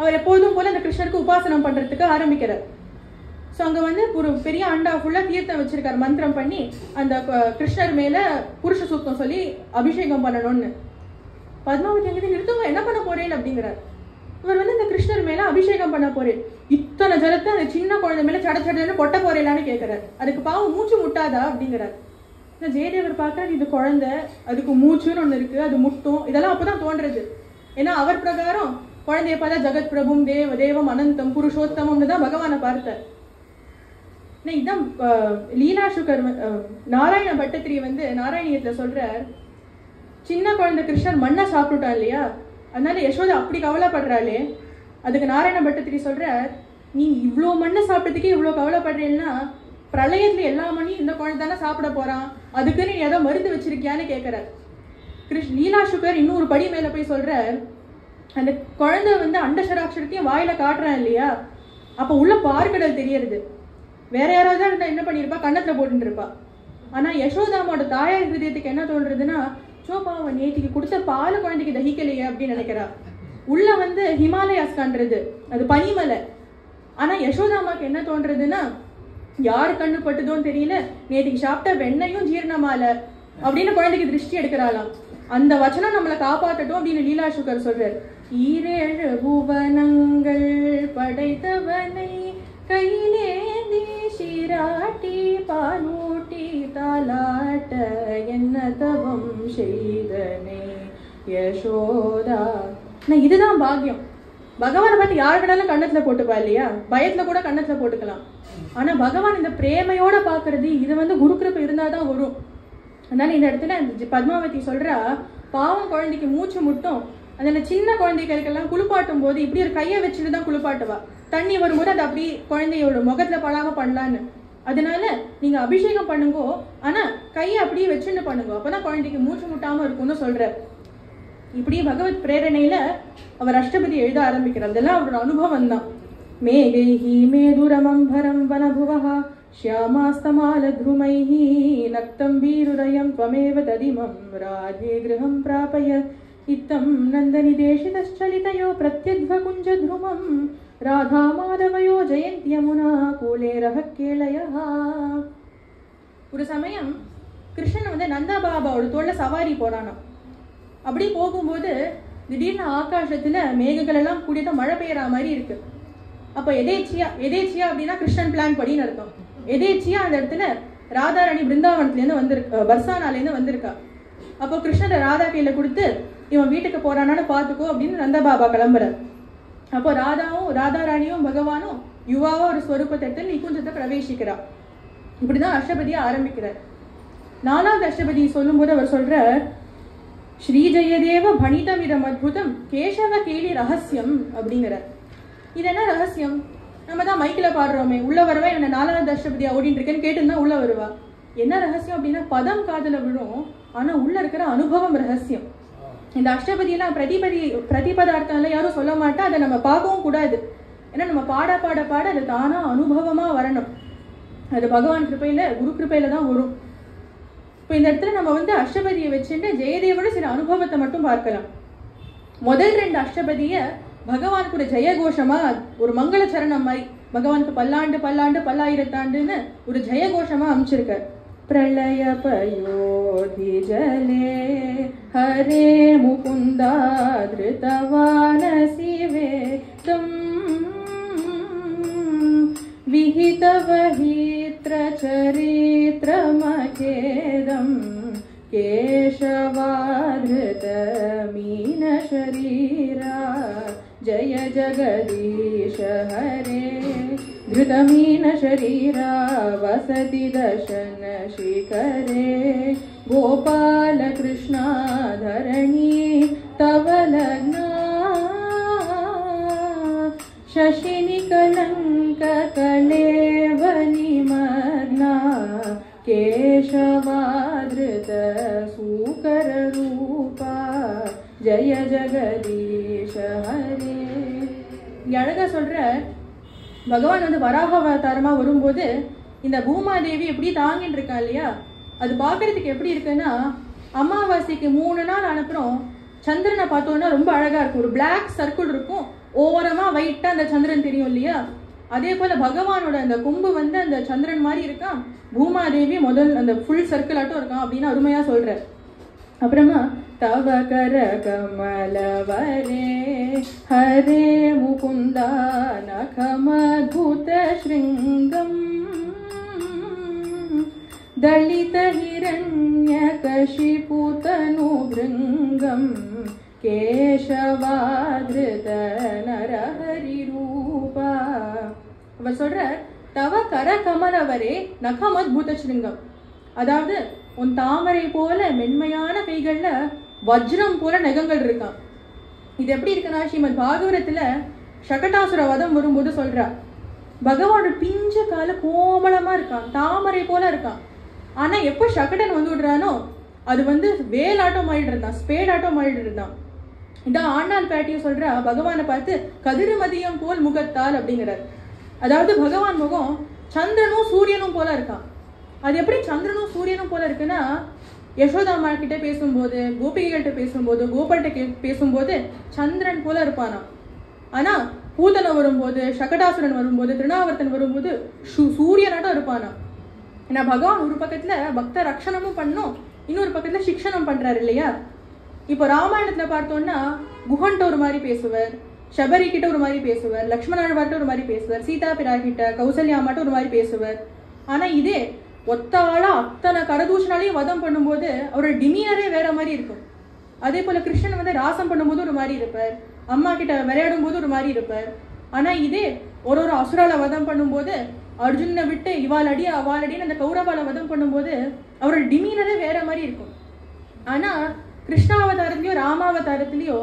அவர் எப்போதும் போல அந்த கிருஷ்ணருக்கு உபாசனம் பண்றதுக்கு ஆரம்பிக்கிறார். ஸோ அங்க ஒரு பெரிய அண்டா ஃபுல்லா தீர்த்தம் வச்சிருக்காரு, மந்திரம் பண்ணி அந்த கிருஷ்ணர் மேல புருஷ சூக்தம் சொல்லி அபிஷேகம் பண்ணணும்னு. பத்மாவதி அங்கே நிறுத்துங்க, என்ன பண்ண போறேன் அப்படிங்கிறார். இவர் இந்த கிருஷ்ணர் மேல அபிஷேகம் பண்ண போறேன், இத்தனை ஜலத்தை அந்த சின்ன குழந்தை மேல சட சடன்னு கொட்ட போறேலான்னு கேட்கிறார். அதுக்கு பாவம் மூச்சு முட்டாதா அப்படிங்கிறார். ஜெயதேவர் பார்க்கறாரு, இது குழந்தை, அதுக்கு மூச்சுன்னு ஒண்ணு இருக்கு, அது முட்டும், இதெல்லாம் அப்பதான் தோன்றது. ஏன்னா அவர் பிரகாரம் குழந்தைய பார்த்தா ஜெகத் பிரபும் தேவம் அனந்தம் புருஷோத்தமம்னு தான் பகவானை பார்த்தார். இதான் லீலா சுகர் நாராயண பட்டத்திரி நாராயணியத்துல சொல்றார், சின்ன குழந்தை கிருஷ்ணர் மண்ணை சாப்பிட்டுட்டான் இல்லையா, அதனால யசோதா அப்படி கவலைப்படுறாளே. அதுக்கு நாராயண பட்டத்திரி சொல்றார், நீ இவ்வளோ மண்ணை சாப்பிட்டதுக்கே இவ்வளோ கவலைப்படுறேன்னா பிரளயத்துல எல்லா மண்ணையும் இந்த குழந்தை தானே சாப்பிட போறான், அதுக்குன்னு நீ ஏதோ மருந்து வச்சிருக்கியான்னு கேட்கிறார். லீலா சுகர் இன்னொரு படி மேல போய் சொல்றார், அந்த குழந்தை அண்டசராட்சரத்தையும் வாயில காட்டுறான் இல்லையா, அப்ப உள்ள பார்க்கடல் தெரியறது. வேற யாராவது இருந்தா என்ன பண்ணிருப்பா, கண்ணத்துல போட்டு இருப்பா. ஆனா யசோதாமோட தாயார் ஹிருதயத்துக்கு என்ன தோன்றதுன்னா, சோப்பா அவன் நேற்றுக்கு கொடுத்த பால குழந்தைக்கு தகிக்கலையே அப்படின்னு நினைக்கிறா. உள்ள ஹிமாலயாஸ் காண்றது, அது பனிமலை. ஆனா யசோதாமாக்கு என்ன தோன்றதுன்னா, யாரு கண்ணு பட்டுதோன்னு தெரியல, நேற்றுக்கு சாப்பிட்ட வெண்ணையும் ஜீரணமால அப்படின்னு குழந்தைக்கு திருஷ்டி எடுக்கிறாளாம். அந்த வச்சனம் நம்மளை காப்பாற்றட்டும் அப்படின்னு லீலா சுகர் சொல்றார். ஈரேழு புவனங்கள் படைத்தவனை கையிலேந்தி சீராட்டி பாலூட்டி தாலாட்ட என்ன தவம் செய்தனே யசோதா. இதுதான் பாக்கியம். பகவானை பார்த்து யார் வேணாலும் கண்ணத்துல போட்டுப்பா இல்லையா, பயத்துல கூட கண்ணத்துல போட்டுக்கலாம். ஆனா பகவான் இந்த பிரேமையோட பாக்குறது இது குரு கிருபை இருந்தாதான் வரும். அதனால இந்த இடத்துல பத்மாவதி சொல்றா, பாவம் குழந்தைக்கு மூச்சு முட்டும், அந்த சின்ன குழந்தைகளுக்கெல்லாம் குளிப்பாட்டும் போது இப்படி ஒரு கையை வச்சுட்டு தான் குளிப்பாட்டுவா. தண்ணி வரும்போது அது அப்படி குழந்தையோட முகத்துல படாம பண்ணலான்னு. அதனால நீங்க அபிஷேகம் பண்ணுங்கோ, ஆனா கையை அப்படியே வச்சுட்டு பண்ணுங்க, அப்பதான் குழந்தைக்கு மூச்சு முட்டாம இருக்கும்னு சொல்ற. இப்படி பகவத் பிரேரணையில அவர் அஷ்டபதி எழுத ஆரம்பிக்கிறார். அதெல்லாம் அவரோட அனுபவம் தான். மேகைஹி மேதுரமம்பரம் வனபுவஹா श्यामास्तमालध्रुमैः नक्तं वीरुदयं त्वमेव तदिमं राधे गृहं प्रापय इत्थं नन्दनिदेशितश्चलितयो प्रत्यध्वकुञ्जध्रुमं राधा माधवयो जयन्त्यमुना कूलेरः केळयः. ஒரு சமயம் கிருஷ்ணன் நந்தா பாபாவோட தோல்ல சவாரி போறானாம். அப்படி போகும்போது திடீர்னு ஆகாசத்துல மேகங்கள் எல்லாம் கூடியதான் மழை பெய்யற மாதிரி இருக்கு. அப்ப எதேச்சியா அப்படின்னா கிருஷ்ணன் பிளான் படின்னு அர்த்தம். எதேச்சியா அந்த இடத்துல ராதாராணி பிருந்தாவனத்துல இருந்து வந்திருக்கா, பர்சானால இருந்து வந்திருக்கா. அப்போ கிருஷ்ணரை ராதா கையில கொடுத்து இவன் வீட்டுக்கு போறானான்னு பாத்துக்கோ அப்படின்னு நந்தபாபா கிளம்புறார். அப்போ ராதாராணியும் பகவானும் யுவாவா ஒரு ஸ்வரூபத்தை எடுத்து நிகுஞ்சத்தை பிரவேசிக்கிறா. இப்படிதான் அஷ்டபதியை ஆரம்பிக்கிறார். 4வது அஷ்டபதி சொல்லும் போது அவர் சொல்ற, ஸ்ரீ ஜெயதேவ பணிதமிதம் அத்புதம் கேசவ கேலி ரகசியம் அப்படிங்கிறார். இது என்ன ரகசியம்? நம்ம தான் மைக்கில பாடுறோமே, உள்ள வரவா என்ன 4வது அஷ்டபதியா ஓடிட்டு இருக்கேன்னு கேட்டுன்னா உள்ள வருவா. என்ன ரகசியம் அப்படின்னா பதம் காதுல விழும், ஆனா உள்ள இருக்கிற அனுபவம் ரகசியம். இந்த அஷ்டபதியெல்லாம் பிரதிபதார்த்தம் எல்லாம் யாரும் சொல்ல மாட்டா, அதை நம்ம பார்க்கவும் கூடாது. ஏன்னா நம்ம பாட பாட பாட அது தானா அனுபவமா வரணும். அது பகவான் கிருப்பையில குரு கிருப்பையில தான் வரும். இப்போ இந்த இடத்துல நம்ம அஷ்டபதியை வச்சுட்டு ஜெயதேவோட சில அனுபவத்தை மட்டும் பார்க்கலாம். முதல் 2 அஷ்டபதிய பகவானுக்கு ஒரு ஜெயகோஷமா ஒரு மங்கள சரணம் மாதிரி பகவானுக்கு பல்லாண்டு பல்லாண்டு பல்லாயிரத்தாண்டுன்னு ஒரு ஜெயகோஷமா அமைச்சிருக்கார். பிரளய பயோதி ஜலே ஹரே முகுந்தா திருதவானசி வேதம் விஹித வஹித்ர சரித்ரமகேதம் கேசவாத்ருத மீன ஷரீரா जय जगदीश हरे धृतमीन शरीरा वसति दर्शन शिखरे गोपाल कृष्णा धरणी तव लग्ना शशिनि कलंक कलेव निमग्ना केशवादृत सूकर रूपा जय जगदीश हरे. அழகா சொல்ற பகவான் வராக அவதாரமா வரும்போது இந்த பூமாதேவி எப்படி தாங்கிட்டு இருக்கா இல்லையா, அது பாக்குறதுக்கு எப்படி இருக்குன்னா, அமாவாசைக்கு 3 நாள் அனுப்புறோம். சந்திரனை பார்த்தோம்னா ரொம்ப அழகா இருக்கும். ஒரு பிளாக் சர்க்கிள் இருக்கும், ஓரமா வைட்டா அந்த சந்திரன் தெரியும் இல்லையா. அதே போல பகவானோட அந்த கொம்பு அந்த சந்திரன் மாதிரி இருக்கான். பூமாதேவி முதல் அந்த ஃபுல் சர்க்கிள் ஆட்டும் இருக்கான் அப்படின்னு அருமையா சொல்ற. அப்புறமா தவ கர கமலவரே ஹரே முகுந்தா நகமத்புத ஸ்ருங்கம் தலித ஹிரண்ய கஷிபுதனு பிருங்கம் கேசவாத்ருத நரஹரி ரூபா. அவர் சொல்ற தவ கர கமலவரே நகமத்புத ஸ்ருங்கம், அதாவது உன் தாமரை போல மென்மையான கைகள்ல வஜ்ரம் போல நகங்கள் இருக்கான். இது எப்படி இருக்குன்னா, ஸ்ரீமத் பாகவதத்துல சகடாசுர வதம் வரும்போது சொல்றா, பகவானோட பிஞ்ச கால கோமளமா இருக்கான், தாமரை போல இருக்கான். ஆனா எப்ப சகடன் விடுறானோ அது வேலாட்டம் ஆயிட்டு இருந்தான், ஸ்பேடாட்டம் ஆயிட்டு இருந்தான். இதான் ஆண்டாள் பேட்டியும் சொல்றா, பகவானை பார்த்து கதிர்மதியம் போல் முகத்தால் அப்படிங்கிறார். அதாவது பகவான் முகம் சந்திரனும் சூரியனும் போல இருக்கான். அது எப்படி சந்திரனும் சூரியனும் போல இருக்குன்னா, யசோதாமா கிட்ட பேசும்போது, கோபிகைகள்கிட்ட பேசும்போது, கோபால்கிட்ட பேசும்போது சந்திரன் போல இருப்பானா. ஆனா பூதனம் வரும்போது, சகடாசுரன் வரும்போது, திருநாவர்த்தன் வரும்போது சூரியனாட்டம் இருப்பானா. ஏன்னா பகவான் ஒரு பக்கத்துல பக்த ரக்ஷணமும் பண்ணும், இன்னொரு பக்கத்துல சிக்ஷனம் பண்றாரு இல்லையா. இப்போ ராமாயணத்துல பார்த்தோம்னா குஹன்ட்ட ஒரு மாதிரி பேசுவார், சபரி கிட்ட ஒரு மாதிரி பேசுவார், லக்ஷ்மணாழ்வார்ட்ட ஒரு மாதிரி பேசுவார், சீதா பிரா கிட்ட கௌசல்யாமாட்ட ஒரு மாதிரி பேசுவார். ஆனா இதே ஒத்த ஆளா அத்தனை கரதூஷனாலையும் வதம் பண்ணும்போது அவரோட டிமியரே வேற மாதிரி இருக்கும். அதே போல கிருஷ்ணன் வந்து ராசம் பண்ணும்போது ஒரு மாதிரி இருப்பார், அம்மா கிட்ட விளையாடும் போது ஒரு மாதிரி இருப்பார். ஆனா இதே ஒரு அசுரால வதம் பண்ணும்போது அர்ஜுனை விட்டு இவாளடி அவாளடின்னு அந்த கௌரவால வதம் பண்ணும்போது அவரோட டிமீனரே வேற மாதிரி இருக்கும். ஆனா கிருஷ்ணாவதாரத்திலயோ ராமாவதாரத்திலயோ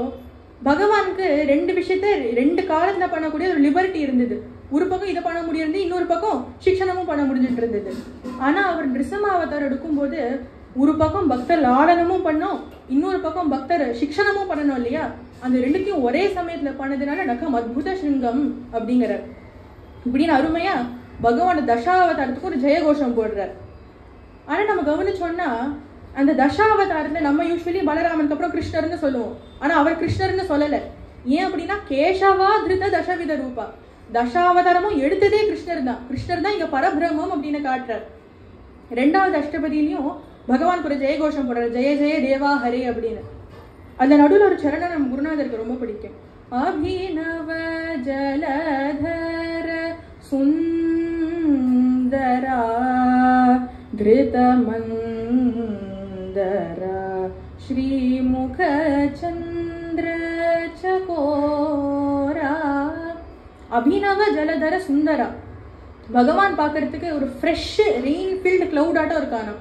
பகவானுக்கு ரெண்டு விஷயத்த ரெண்டு காலத்துல பண்ணக்கூடிய ஒரு லிபர்ட்டி இருந்தது. ஒரு பக்கம் இதை பண்ண முடியாது, இன்னொரு பக்கம் சிக்ஷனமும் பண்ண முடிஞ்சிட்டு இருந்தது. ஆனா அவர் நிருசிம்மாவதாரம் எடுக்கும்போது ஒரு பக்கம் பக்தர் லாடனமும் பண்ணோம், இன்னொரு பக்கம் பக்தர் சிக்ஷனமும் பண்ணணும் இல்லையா? அந்த ரெண்டுத்தையும் ஒரே சமயத்துல பண்ணதுனால நக்கம் அத்புத சிங்கம் அப்படிங்கிறார். இப்படின்னு அருமையா பகவான் தசாவதாரத்துக்கு ஒரு ஜெயகோஷம் போடுறார். ஆனா நம்ம கவனிச்சோம்னா அந்த தசாவதாரத்துல நம்ம யூஸ்வலி பலராமனுக்கு அப்புறம் கிருஷ்ணர்னு சொல்லுவோம், ஆனா அவர் கிருஷ்ணர்னு சொல்லல. ஏன் அப்படின்னா கேசவா திருத தசவித ரூபா, தசாவதாரமும் எடுத்ததே கிருஷ்ணர் தான். கிருஷ்ணர் தான் இங்க பரபிரம்மம் அப்படின்னு காட்டுறார். ரெண்டாவது அஷ்டபதியிலையும் பகவான் ஒரு ஜெயகோஷம் போடுறார், ஜெய ஜெய தேவா ஹரே அப்படின்னு. அந்த நடுவில் ஒரு சரணம் நம்ம குருநாதருக்கு ரொம்ப பிடிக்கும். அபிநவ ஜலதர சுந்தரா திருதமந்தரா ஸ்ரீமுக சந்திர சகோரா. அபிநவ ஜலதர சுந்தரா, பகவான் பார்க்கறதுக்கு ஒரு ஃப்ரெஷ் ரெயின் ஃபீல்டு கிளவுட் ஆட்டம் இருக்கானா.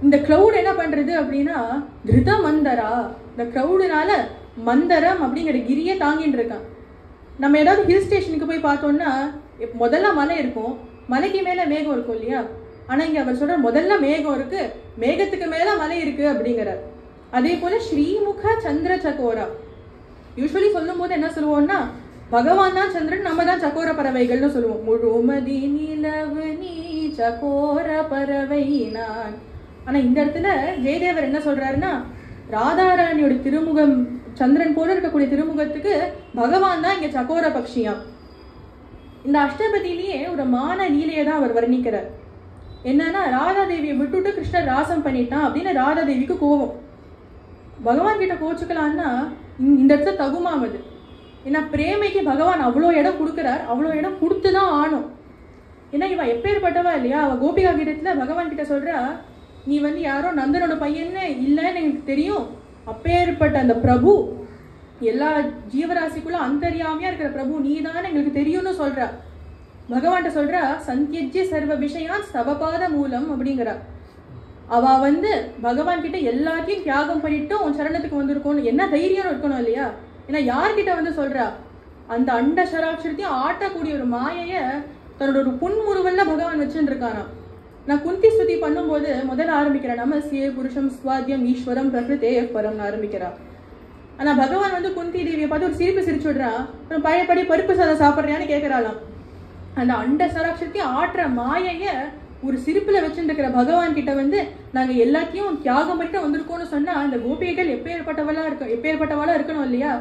இந்த கிளவுட் என்ன பண்றது அப்படின்னா திருத மந்தரா, இந்த கிளவுடுனால மந்தரம் அப்படிங்கிற கிரியை தாங்கிட்டு இருக்கான். நம்ம ஏதாவது ஹில் ஸ்டேஷனுக்கு போய் பார்த்தோம்னா முதல்ல மலை இருக்கும், மலைக்கு மேல மேகம் இருக்கும் இல்லையா? ஆனா இங்க அவர் சொல்ற முதல்ல மேகம் இருக்கு, மேகத்துக்கு மேல மலை இருக்கு அப்படிங்கிறார். அதே போல ஸ்ரீமுக சந்திர சகோரா, யூஸ்வலி சொல்லும் போது என்ன சொல்லுவோம்னா பகவான் தான் சந்திரன், நம்ம தான் சக்கோர பறவைகள்னு சொல்லுவோம். முழுமதி நிலவு நீ சக்கோர பறவை நான். ஆனா இந்த இடத்துல ஜெயதேவர் என்ன சொல்றாருன்னா ராதாராணியோட திருமுகம் சந்திரன் போல இருக்கக்கூடிய திருமுகத்துக்கு பகவான் தான் இங்க சக்கோர பக்ஷியா. இந்த அஷ்டபதியிலேயே ஒரு மான லீலையை தான் அவர் வர்ணிக்கிறார். என்னன்னா ராதாதேவியை விட்டுட்டு கிருஷ்ணர் ராசம் பண்ணிட்டான் அப்படின்னு ராதாதேவிக்கு கோபம். பகவான் கிட்ட கோச்சுக்கலான்னா இந்த இடத்துல தகுமாமது. ஏன்னா பிரேமைக்கு பகவான் அவ்வளோ இடம் கொடுக்குறார், அவ்வளோ இடம் கொடுத்துதான் ஆணும். ஏன்னா இவ எப்பேற்பட்டவா இல்லையா? அவ கோபிகா கீதத்துல பகவான் கிட்ட சொல்றா, நீ வந்து யாரோ நந்தனோட பையன்னு இல்லைன்னு எனக்கு தெரியும், அப்பேற்பட்ட அந்த பிரபு எல்லா ஜீவராசிக்குள்ள அந்தரியாமையா இருக்கிற பிரபு நீதான் எங்களுக்கு தெரியும்னு சொல்றா. பகவான்கிட்ட சொல்றா சந்தியஜ்ய சர்வ விஷயான் ஸ்தவபாத மூலம் அப்படிங்கிறா. அவ வந்து பகவான் கிட்ட எல்லாத்தையும் தியாகம் பண்ணிட்டு உன் சரணத்துக்கு வந்திருக்கணும், என்ன தைரியம் இருக்கணும் இல்லையா? ஏன்னா யார்கிட்ட வந்து சொல்றா அந்த அண்ட சராட்சரத்தையும் ஆட்டக்கூடிய ஒரு மாயைய தன்னோட ஒரு புன்முறுவல்ல பகவான் வச்சுட்டு இருக்கானா. நான் குந்தி ஸ்துதி பண்ணும்போது முதல்ல ஆரம்பிக்கிறேன், நமஸ்யே புருஷம் ஸ்வாத்யம் ஈஸ்வரம் பிரகிருதே பரம்னு ஆரம்பிக்கிறா. ஆனா பகவான் வந்து குந்தி தேவியை பார்த்து ஒரு சிரிப்பு சிரிச்சு விடுறா. பழையபடி பருப்பு சாதம் சாப்பிட்றியான்னு கேட்கறாளாம். அந்த அண்ட சராட்சரத்தையும் ஆட்டுற மாயைய ஒரு சிரிப்புல வச்சுட்டு இருக்கிற பகவான் கிட்ட வந்து நாங்க எல்லாத்தையும் தியாகம் பண்ணிட்டு வந்திருக்கோம்னு சொன்னா அந்த கோபிகைகள் எப்பேற்பட்டவளா இருக்கணும் இல்லையா?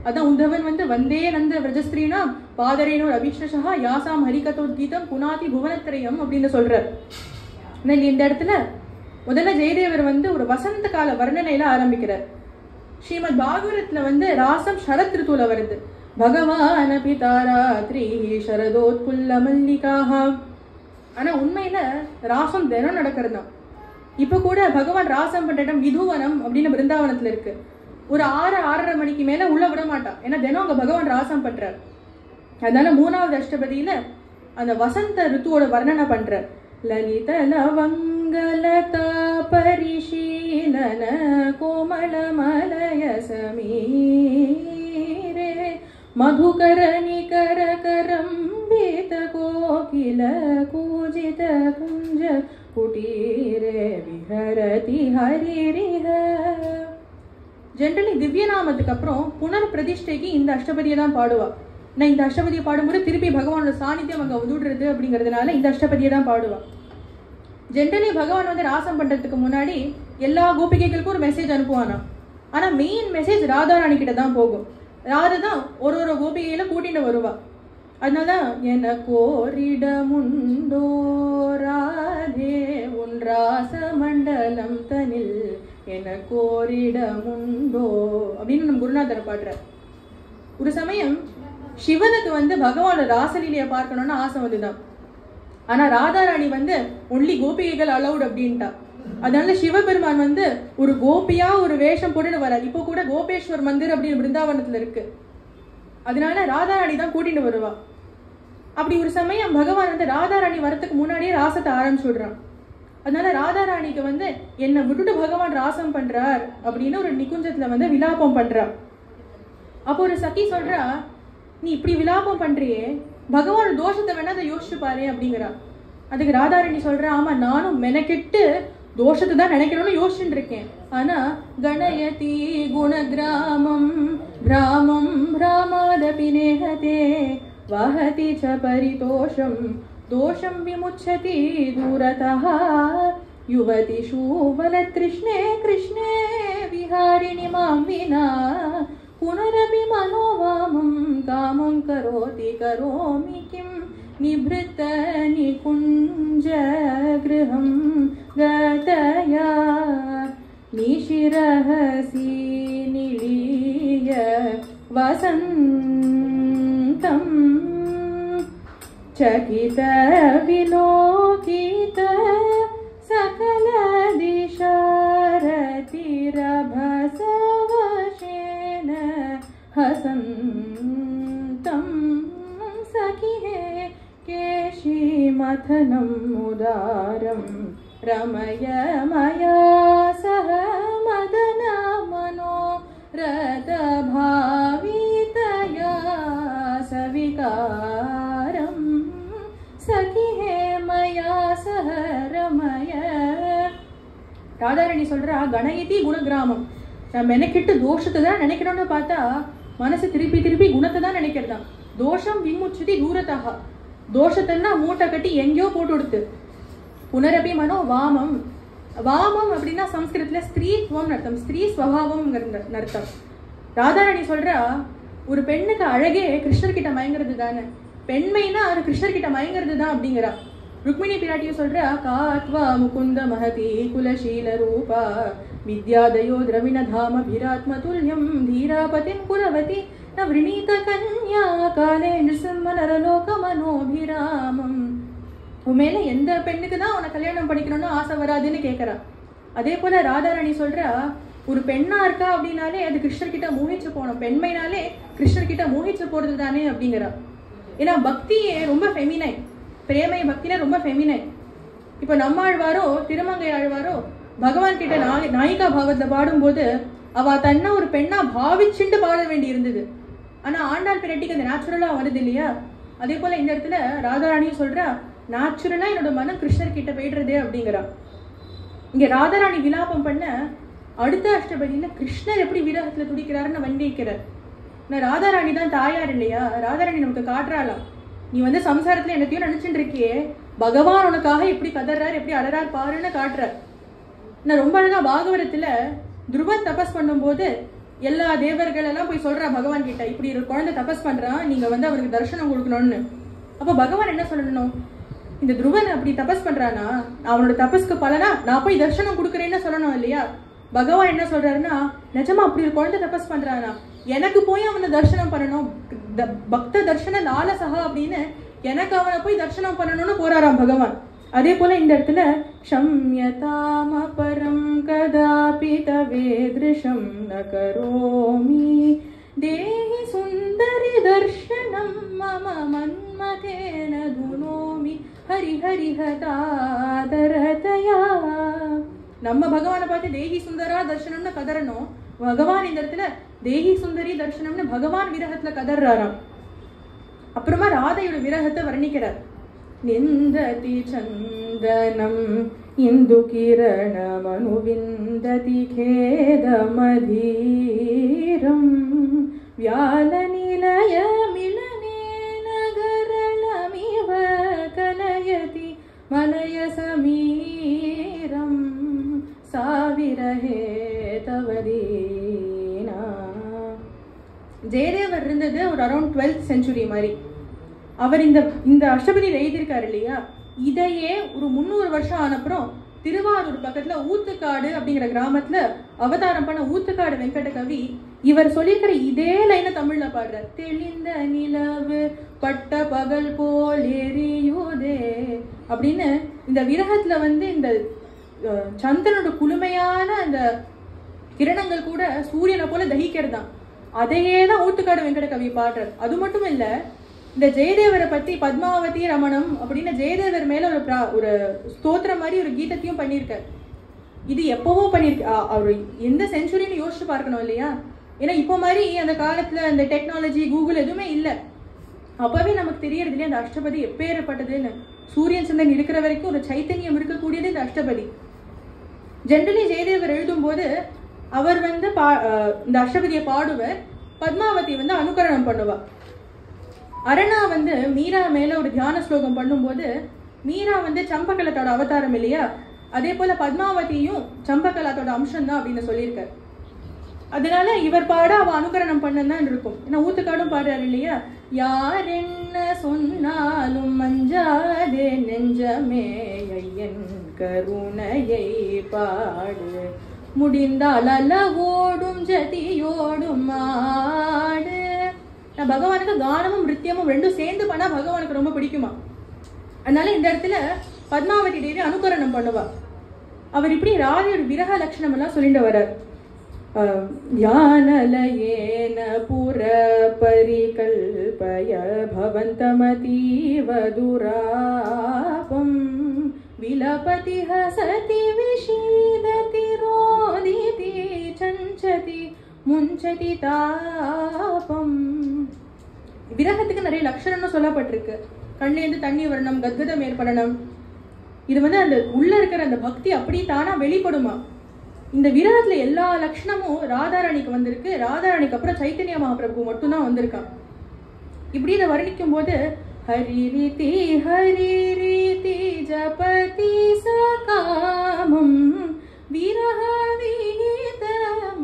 அதான் உந்தவன் வந்து வந்தே நந்த விரஜஸ்திரீனா பாதரேனோர் அபிஷ்ணஷா யாசாம் ஹரிகதோத்கீதம் புனாதி புவனத்திரயம் அப்படின்னு சொல்றார். இந்த இடத்துல முதல்ல ஜெயதேவர் வந்து ஒரு வசந்த கால வர்ணனையில ஆரம்பிக்கிறார். ஸ்ரீமத் பாகவதத்துல வந்து ராசம் சரத் ரித்துல வருது. பகவான் பிதாராத்ரி சரதோத்புல்ல மல்லிகாஹ. ஆனா உண்மையில ராசம் தினம் நடக்கிறது தான். இப்ப கூட பகவான் ராசம் பண்ற இடம் விதுவனம் அப்படின்னு பிருந்தாவனத்துல இருக்கு. ஒரு 6-6:30 மணிக்கு மேல உள்ள விட மாட்டான், ஏன்னா தினம் அங்க பகவான் ராசம் பண்றார். அதனால 3வது அஷ்டபதியில அந்த வசந்த ரித்துவோட வர்ணனை பண்றார். லலித லவங்கலதா பரிஷீலன கோமல மலய சமீரே மதுகர நிகர கரம்பித கோகில கூஜித குஞ்ச குடீரே விஹரதி ஹரிரிஹ. ஜென்ரலி திவ்யநாமத்துக்கு அப்புறம் புனர் பிரதிஷ்டைக்கு இந்த அஷ்டபதியை தான் பாடுவா. நான் இந்த அஷ்டபதியை பாடும்போது திருப்பி பகவானோட சாநித்தியம் அங்க உதுடுறது அப்படிங்கிறதுனால இந்த அஷ்டபதியை தான் பாடுவா. ஜென்ரலி பகவான் வந்து ராசம் பண்றதுக்கு முன்னாடி எல்லா கோபிகைகளுக்கும் ஒரு மெசேஜ் அனுப்புவானா. ஆனா மெயின் மெசேஜ் ராதாராணி கிட்ட தான் போகும். ராதா தான் ஒரு கோபிகையில கூட்டிட்டு வருவா. அதனாலதான் என கோரிடமுண்டோ ராதே உன் ராச மண்டலம் தனில் எனக்கோரிடமுண்டோ அப்படின்னு நம்ம குருநாதரை பாடுறார். ஒரு சமயம் சிவனுக்கு பகவானோட ராசலீலையை பார்க்கணும்னு ஆசை வந்துதான். ஆனா ராதாராணி ஒன்லி கோபிகைகள் அலவுட் அப்படின்ட்டா. அதனால சிவபெருமான் ஒரு கோபியா ஒரு வேஷம் போட்டுன்னு வராது. இப்போ கூட கோபேஸ்வர் மந்திர் அப்படின்னு பிருந்தாவனத்துல இருக்கு. அதனால ராதாராணி தான் கூட்டிட்டு வருவா. அப்படி ஒரு சமயம் பகவான் ராதாராணி வரத்துக்கு முன்னாடியே ராசத்தை ஆரம்பிச்சு விடுறான். அதனால ராதாராணிக்கு என்னை விட்டுட்டு பகவான் ராசம் பண்றார் அப்படின்னு ஒரு நிகுஞ்சத்துல விலாபம் பண்றா. அப்போ ஒரு சகி சொல்றா, நீ இப்படி விலாபம் பண்றியே, பகவான் தோஷத்தை வேணா அதை யோசிச்சு பாரு அப்படிங்கிறா. அதுக்கு ராதாராணி சொல்றா, ஆமா நானும் மெனக்கெட்டு தோஷத்தை தான் நினைக்கணும்னு யோசிச்சுட்டு இருக்கேன். ஆனா கணயதி குணகிராமம் கிராமம் பிராமாதபி நேஹதே வஹதி ச பரிதோஷம் தோஷம் விமுச்சதி தூரதஹ யுவதிஷு வலத்ரிஷ்ணே கிருஷ்ணே விஹாரிணி மாம் வினா புனரபி மனோவாமம் காமம் கரோதி கரோமி கிம் நிப்ருத்த நிகுஞ்ச கிருஹம் கதயா நிஷிரஹசி நிலீய வசந்தம் சகித விலோகித சகல திஷாரதிரபசவசேன ஹசந்தம் சகிஹே கேஷிமதனம் உதாரம் ரமய மயா சஹ மதன மனோ ரதபாவிதயா சவிகாரம் சகிஹே மயா சஹ ரமய. ராதாராணி சொல்றா, கணயதி குணகிராமம், நம்ம மெனக்கிட்டு தோஷத்தை தான் நினைக்கணும்னு பார்த்தா மனசு திருப்பி திருப்பி குணத்தை தான் நினைக்கிறதா. தோஷம் விமுச்சதி தூரதாக, தோஷத்தைன்னா மூட்டை கட்டி எங்கேயோ போட்டு கொடுத்து. புனரபி மனோ வாமம், வாமம் அப்படின்னா சம்ஸ்கிருதத்துல ஸ்திரீத்வம் அர்த்தம், ஸ்திரீ ஸ்வபாவம் அர்த்தம். ராதாராணி சொல்றா, ஒரு பெண்ணுக்கு அழகே கிருஷ்ணர்கிட்ட மயங்கிறது தானே, பெண்மைனா அது கிருஷ்ணர்கிட்ட மயங்கிறது தான் அப்படிங்கிறா. ருக்மிணி பிராட்டியும் சொல்றா, காத்வா முகுந்த மஹதி குலசீல ரூபா வித்யாதயோ திரவிண தாம பிராத்ம துல்யம் தீராபதிம் குலவதி நவ்ரணீத கன்யா காலே நிருசிம்ம நரலோக மனோபிராமம். உண்மையில எந்த பெண்ணுக்கு தான் உன்னை கல்யாணம் பண்ணிக்கணும்னு ஆசை வராதுன்னு கேட்கறா. அதே போல ராதாராணி சொல்றா, ஒரு பெண்ணா இருக்கா அப்படின்னாலே அது கிருஷ்ணர்கிட்ட மோகிச்சு போனோம், பெண்மைனாலே கிருஷ்ணர்கிட்ட மோகிச்சு போறது தானே அப்படிங்கிறா. ஏன்னா பக்தியே ரொம்ப ஃபெமினைன், பிரேமை பக்தினா ரொம்ப ஃபெமினைன். இப்ப நம்மாழ்வாரோ திருமங்கை ஆழ்வாரோ பகவான் கிட்ட நாயிகா பாவத்துல பாடும்போது அவ தன்னை ஒரு பெண்ணா பாவிச்சுட்டு பாட வேண்டி இருந்தது. ஆனா ஆண்டாள் பிராட்டிக்கு அந்த நேச்சுரலா வருது இல்லையா. அதே போல இந்த இடத்துல ராதாராணியும் சொல்றா, நேச்சுரலா என்னோட மனம் கிருஷ்ணர் கிட்ட போயிடுறது அப்படிங்கிறா. இங்க ராதாராணி விலாபம் பண்ண அடுத்த அஷ்டபதியில கிருஷ்ணர் எப்படி விரகத்துல துடிக்கிறாருன்னு வண்டிக்கிறார். ராதாராணி தான் தாயார் இல்லையா, ராதாராணி நமக்கு காட்டுறாளாம், நீ சம்சாரத்துல என்னத்தையும் நினைச்சுட்டு இருக்கியே, பகவான் உனக்காக எப்படி கதறார் எப்படி அழறார் பாருன்னு காட்டுறார். நான் ரொம்ப அழகா பாகவதத்துல துருவன் தபஸ் பண்ணும் போது எல்லா தேவர்கள் எல்லாம் போய் சொல்றா பகவான் கிட்ட, இப்படி ஒரு குழந்தை தபஸ் பண்றான், நீங்க அவருக்கு தர்சனம் கொடுக்கணும்னு. அப்ப பகவான் என்ன சொல்லணும், இந்த துருவன் அப்படி தபஸ் பண்றானா, அவனோட தபஸ்க்கு பலனா நான் போய் தர்சனம் கொடுக்குறேன்னு சொல்லணும் இல்லையா. பகவான் என்ன சொல்றாருன்னா, நிஜமா அப்படி ஒரு குழந்தை தபஸ் பண்றானா, எனக்கு போய் அவனை தர்சனம் பண்ணணும், பக்த தர்ஷன லாலசகா அப்படின்னு எனக்கு அவனை போய் தர்சனம் பண்ணணும்னு போறாராம் பகவான். அதே போல இந்த இடத்துல ஷம்யதாம பரம் கதாபி தவேத்ருஷம் ந கரோமி தேஹி சுந்தரி தர்ஷனம் மம மன்மதேன துனோமி ஹரி ஹரி ஹதாதரதயா. நம்ம பகவானை பார்த்து தேஹி சுந்தரா தர்ஷனம்னு கதறணும், பகவான் இந்த இடத்துல தேஹி சுந்தரி தர்ஷனம்னு பகவான் விரகத்துல கதறாராம். அப்புறமா ராதையோட விரகத்தை வர்ணிக்கிறார். நிந்ததி சந்தனம் இந்து கிரணமனு விந்ததி கேதமதீரம் வியால நிலய மிலனே நகரணமிவ கலயதி மலய சமீரம் சாவிரஹே தவரீனா. ஜெயதேவர் இருந்தது ஒரு அரௌண்ட் 12th century மாதிரி. அவர் இந்த அஷ்டபதி எழுதியிருக்காரு இல்லையா, இதையே ஒரு 300 வருஷம் ஆனப்புறம் திருவாரூர் பக்கத்துல ஊத்துக்காடு அப்படிங்கிற கிராமத்துல அவதாரம் பண்ண ஊத்துக்காடு வெங்கட கவி இவர் சொல்லியிருக்கிற இதே லைனை தமிழ்ல பாடுறார். தெளிந்த நிலவு பட்ட பகல் போல் எரியுதே அப்படின்னு இந்த விரகத்துல இந்த சந்திரனோட குளுமையான அந்த கிரணங்கள் கூட சூரியனை போல தகிக்கிறதான். அதையே தான் ஊத்துக்காடு வெங்கட கவி பாடுறார். அது மட்டும் இல்ல, இந்த ஜெயதேவரை பத்தி பத்மாவதி ரமணம் அப்படின்னு ஜெயதேவர் மேல ஒரு ஸ்தோத்திரம் மாதிரி ஒரு கீதத்தையும் பண்ணியிருக்கார். இது எப்பவோ பண்ணிருக்கு, அவர் எந்த செஞ்சுரின்னு யோசிச்சு பார்க்கணும் இல்லையா? ஏன்னா இப்போ மாதிரி அந்த காலத்துல அந்த டெக்னாலஜி கூகுள் எதுவுமே இல்லை. அப்பவே நமக்கு தெரியறது இல்லையா அந்த அஷ்டபதி எப்பேற்பட்டதுன்னு. சூரியன் சந்திரன் இருக்கிற வரைக்கும் ஒரு சைத்தன்யம் இருக்கக்கூடியது இந்த அஷ்டபதி. ஜென்ரலி ஜெயதேவர் எழுதும் போது அவர் இந்த அஷ்டபதியை பாடுவர், பத்மாவதி அனுகரணம் பண்ணுவார். அரணா மீரா மேல ஒரு தியான ஸ்லோகம் பண்ணும்போது மீரா சம்பகலத்தோட அவதாரம் இல்லையா, அதே போல பத்மாவதியும் சம்பகலத்தோட அம்சம் தான் அப்படின்னு சொல்லியிருக்காரு. அதனால இவர் பாட அவ அனுகரணம் பண்ணதான் இருக்கும். ஏன்னா ஊத்துக்காடும் பாடுறாரு இல்லையா, யார் என்ன சொன்னாலும் மஞ்சாதே நெஞ்சமே ஐயன் கருணையை பாடு, முடிந்தால் அளவோடும் ஜதியோடும் மாடு. பகவானுக்கு கானமும் நிருத்தியமும் ரெண்டும் சேர்ந்து பண்ணா பகவானுக்கு ரொம்ப பிடிக்குமா. அதனால இந்த இடத்துல பத்மாவதி தேவி அனுகரணம் பண்ணுவா. அவர் இப்படி ராதியோட விரக லட்சணம் எல்லாம் சொல்லிட்டு வர்றார். ध्यानलयेन पुरपरिकल्पय भवन्तमतीव दुरापं विलपति हसति विषीदति रोदिति चञ्चति मुञ्चति तापம். விரகத்துக்கு நிறைய லட்சணம்னு சொல்லப்பட்டிருக்கு. கண்ணிலேருந்து தண்ணி வரணும், கத்கதம் ஏற்படணும். இது அந்த உள்ள இருக்கிற அந்த பக்தி அப்படி தானா வெளிப்படுமா. இந்த விரகத்துல எல்லா லட்சணமும் ராதாராணிக்கு வந்திருக்கு. ராதாராணிக்கு அப்புறம் சைத்தன்ய மகாபிரபு மட்டும்தான் வந்திருக்கான். இப்படி இதை வர்ணிக்கும் போது ஹரி ரீதி ஜபதி சகாமம் விரஹ விஹித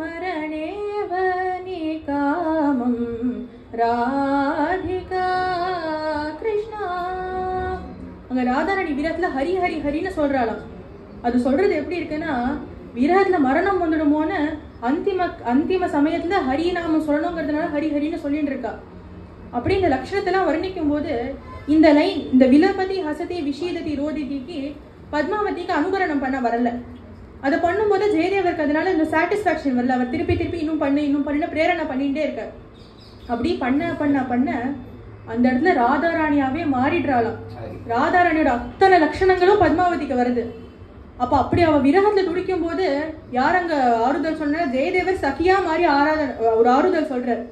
மரணேவ நிகாமம் ராதிகா கிருஷ்ணா. அங்க ராதாராணி விரகத்துல ஹரி ஹரி ஹரின்னு சொல்றாளாம். அது சொல்றது எப்படி இருக்குன்னா, விரகத்துல மரணம் வந்துடுமோன்னு அந்திம சமயத்துல ஹரி நாமம் சொல்லணுங்கிறதுனால ஹரி ஹரின்னு சொல்லிட்டு இருக்கா. அப்படி இந்த லட்சணத்தெல்லாம் வர்ணிக்கும் போது இந்த லைன், இந்த விலபதி ஹசதி விஷீததி ரோதிதிக்கு பத்மாவதிக்கு அனுகரணம் பண்ண வரல. அதை பண்ணும்போது ஜெயதேவருக்கு அதனால இந்த சாட்டிஸ்பாக்சன் வரல. அவர் திருப்பி திருப்பி இன்னும் பண்ணு பிரேரணை பண்ணிட்டே இருக்கார். அப்படி பண்ண பண்ண பண்ண அந்த இடத்துல ராதாராணியாவே மாறிடுறாளாம். ராதாராணியோட அத்தனை லட்சணங்களும் பத்மாவதிக்கு வருது. அப்ப அப்படி அவ விரகத்துல துடிக்கும் போது யார் அங்க ஆறுதல் சொன்ன? ஜெயதேவர் சகியா மாதிரி ஒரு ஆறுதல் சொல்றார்.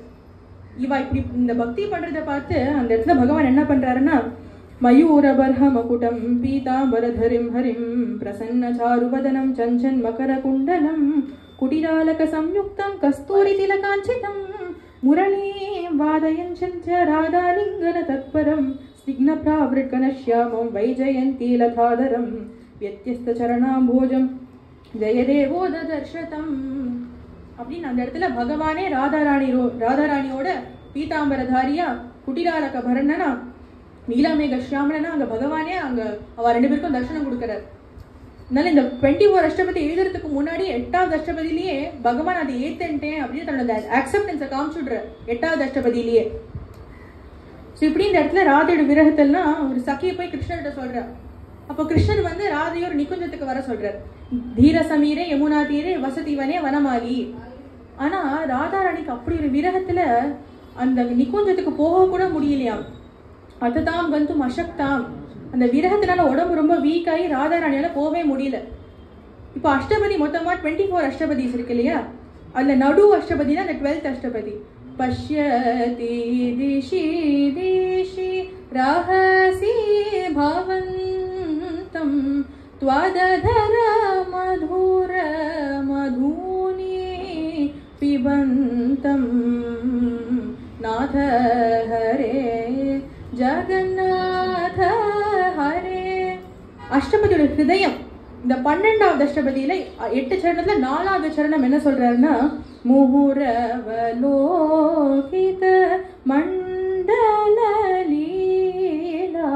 இவா இப்படி இந்த பக்தி பண்றதை பார்த்து அந்த இடத்துல பகவான் என்ன பண்றாருன்னா, மயூரபர்ஹ மகுடம் பீதாம்பரதரிம் ஹரிம் பிரசன்ன சாருவதனம் சஞ்சன் மகர குண்டலம் குடிராலக சம்யுக்தம் கஸ்தூரி திலகாஞ்சிதம் முரளீ வாதயஞ்ச ராதாலிங்கன தத்பரம் ஸ்னிக்ன பிராவிருட்கணஷ்யாமம் வைஜயந்தி லதாதரம் வியத்யஸ்த சரணாம்போஜம் ஜெயதேவோத தர்ஷதம். அப்படின்னு அந்த இடத்துல பகவானே ராதாராணியோட பீதாம்பரதாரியா குட்டிராலக பரணனா நீலாமேக ஷியாமலனா அங்க பகவானே அங்க அவ ரெண்டு பேருக்கும் தர்சனம் கொடுக்கிறார். அதனால இந்த 24 அஷ்டபதி எழுதுறதுக்கு முன்னாடி 8வது அஷ்டபதியிலேயே பகவான் அதை ஏத்தன்ட்டேன் அப்படின்னு தன்னோட அக்செப்டன்ஸை காமிச்சுடுற 8வது அஷ்டபதியிலேயே. ஸோ இப்படி இந்த இடத்துல ராதையோட விரகத்தெல்லாம் ஒரு சகியை போய் கிருஷ்ணர்கிட்ட சொல்றார். அப்போ கிருஷ்ணர் ராதையோட நிகுஞ்சத்துக்கு வர சொல்றார். தீர சமீரே யமுனா தீரே வசதிவனே வனமாலி. ஆனா ராதாராணிக்கு அப்படி ஒரு விரகத்துல அந்த நிகுஞ்சத்துக்கு போக கூட முடியலையாம். அதுதான் அசக்தாம். அந்த விரகத்தினால உடம்பு ரொம்ப வீக் ஆகி ராதாராணியால போகவே முடியல. இப்போ அஷ்டபதி மொத்தமா 24 அஷ்டபதிஸ் இருக்கு இல்லையா, அதுல நடு அஷ்டபதி தான் அந்த 12th அஷ்டபதி. பஷ்யதி திஷி திஷி ரஹசி பவந்தம் த்வததர மதுர மதுனி பிபந்தம் நாத ஹரே ஜகநாத ஹரே. அஷ்டபதியோட ஹிருதயம் இந்த 12வது அஷ்டபதியில 8 சரணத்துல 4வது சரணம் என்ன சொல்றாருன்னா, முஹுரவலோகித மண்டல லீலா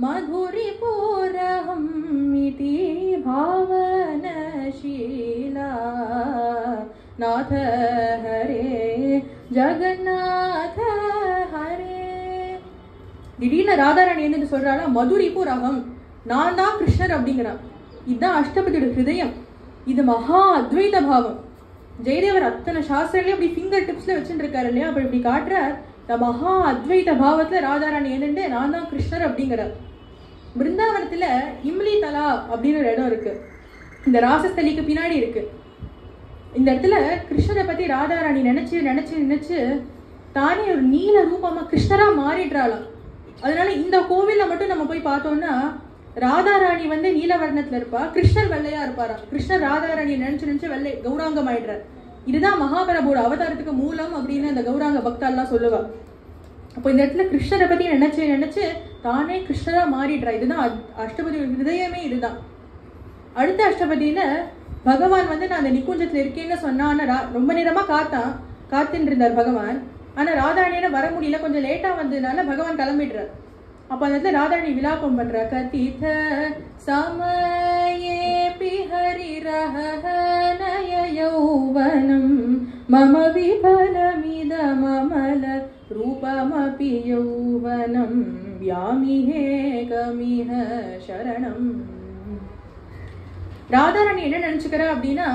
மதுரி பூரஹம் இதி பாவ நாத ஹரே ஜெகநாத ஹரே. திடீர்னு ராதாராணி என்ன சொல்றாளா, மதுரிப்பு ரகம், நான் தான் கிருஷ்ணர் அப்படிங்கிறான். இதுதான் அஷ்டபதியோட ஹிருதயம். இது மகா அத்வைத பாவம். ஜெயதேவர் அத்தனை சாஸ்திரங்களையும் அப்படி ஃபிங்கர் டிப்ஸ்ல வச்சுட்டு இருக்காரு இல்லையா, அப்ப இப்படி காட்டுறார். இந்த மகா அத்வைத பாவத்துல ராதாராணி என்னண்டு நான் தான் கிருஷ்ணர் அப்படிங்கிறார். பிருந்தாவனத்துல இம்லி தலா அப்படின்னு ஒரு இடம் இருக்கு, இந்த ராசஸ்தலிக்கு பின்னாடி இருக்கு. இந்த இடத்துல கிருஷ்ணரை பத்தி ராதாராணி நினைச்சு நினைச்சு நினைச்சு தானே ஒரு நீல ரூபமா கிருஷ்ணரா மாறிடுறாளாம். அதனால இந்த கோவில்ல மட்டும் நம்ம போய் பார்த்தோம்னா ராதாராணி வந்து நீலவர்ணத்துல இருப்பா, கிருஷ்ணர் வெள்ளையா இருப்பாரா. கிருஷ்ணர் ராதாராணியை நினைச்சு நினைச்சு வெள்ளை கௌராங்கம் ஆயிடுறார். இதுதான் மகாபிரபுவோட அவதாரத்துக்கு மூலம் அப்படின்னு அந்த கௌராங்க பக்தாலாம் சொல்லுவா. அப்போ இந்த இடத்துல கிருஷ்ணரை பத்தி நினைச்சு நினைச்சு தானே கிருஷ்ணரா மாறிடுறா. இதுதான் அஷ்டபதியோட ஹிருதயமே இதுதான். அடுத்த அஷ்டபதியில பகவான் வந்து நான் அந்த நிக்குஞ்சத்துல இருக்கேன்னு சொன்னா, ஆனா ரொம்ப நேரமா காத்துட்டு இருந்தார் பகவான். ஆனா ராதாராணியால வர முடியல, கொஞ்சம் லேட்டா வந்ததுனால பகவான் கிளம்பிடுறார். அப்ப அந்த இடத்துல ராதாராணி விலாபம் பண்றா. கதித சமயே பிஹரிரஹனய யௌவனம் மம விபலமித மமல ரூபமபி யௌவனம் யாமிஹே கமிஹ சரணம். ராதாராணி என்ன நினைச்சுக்கிறா அப்படின்னா,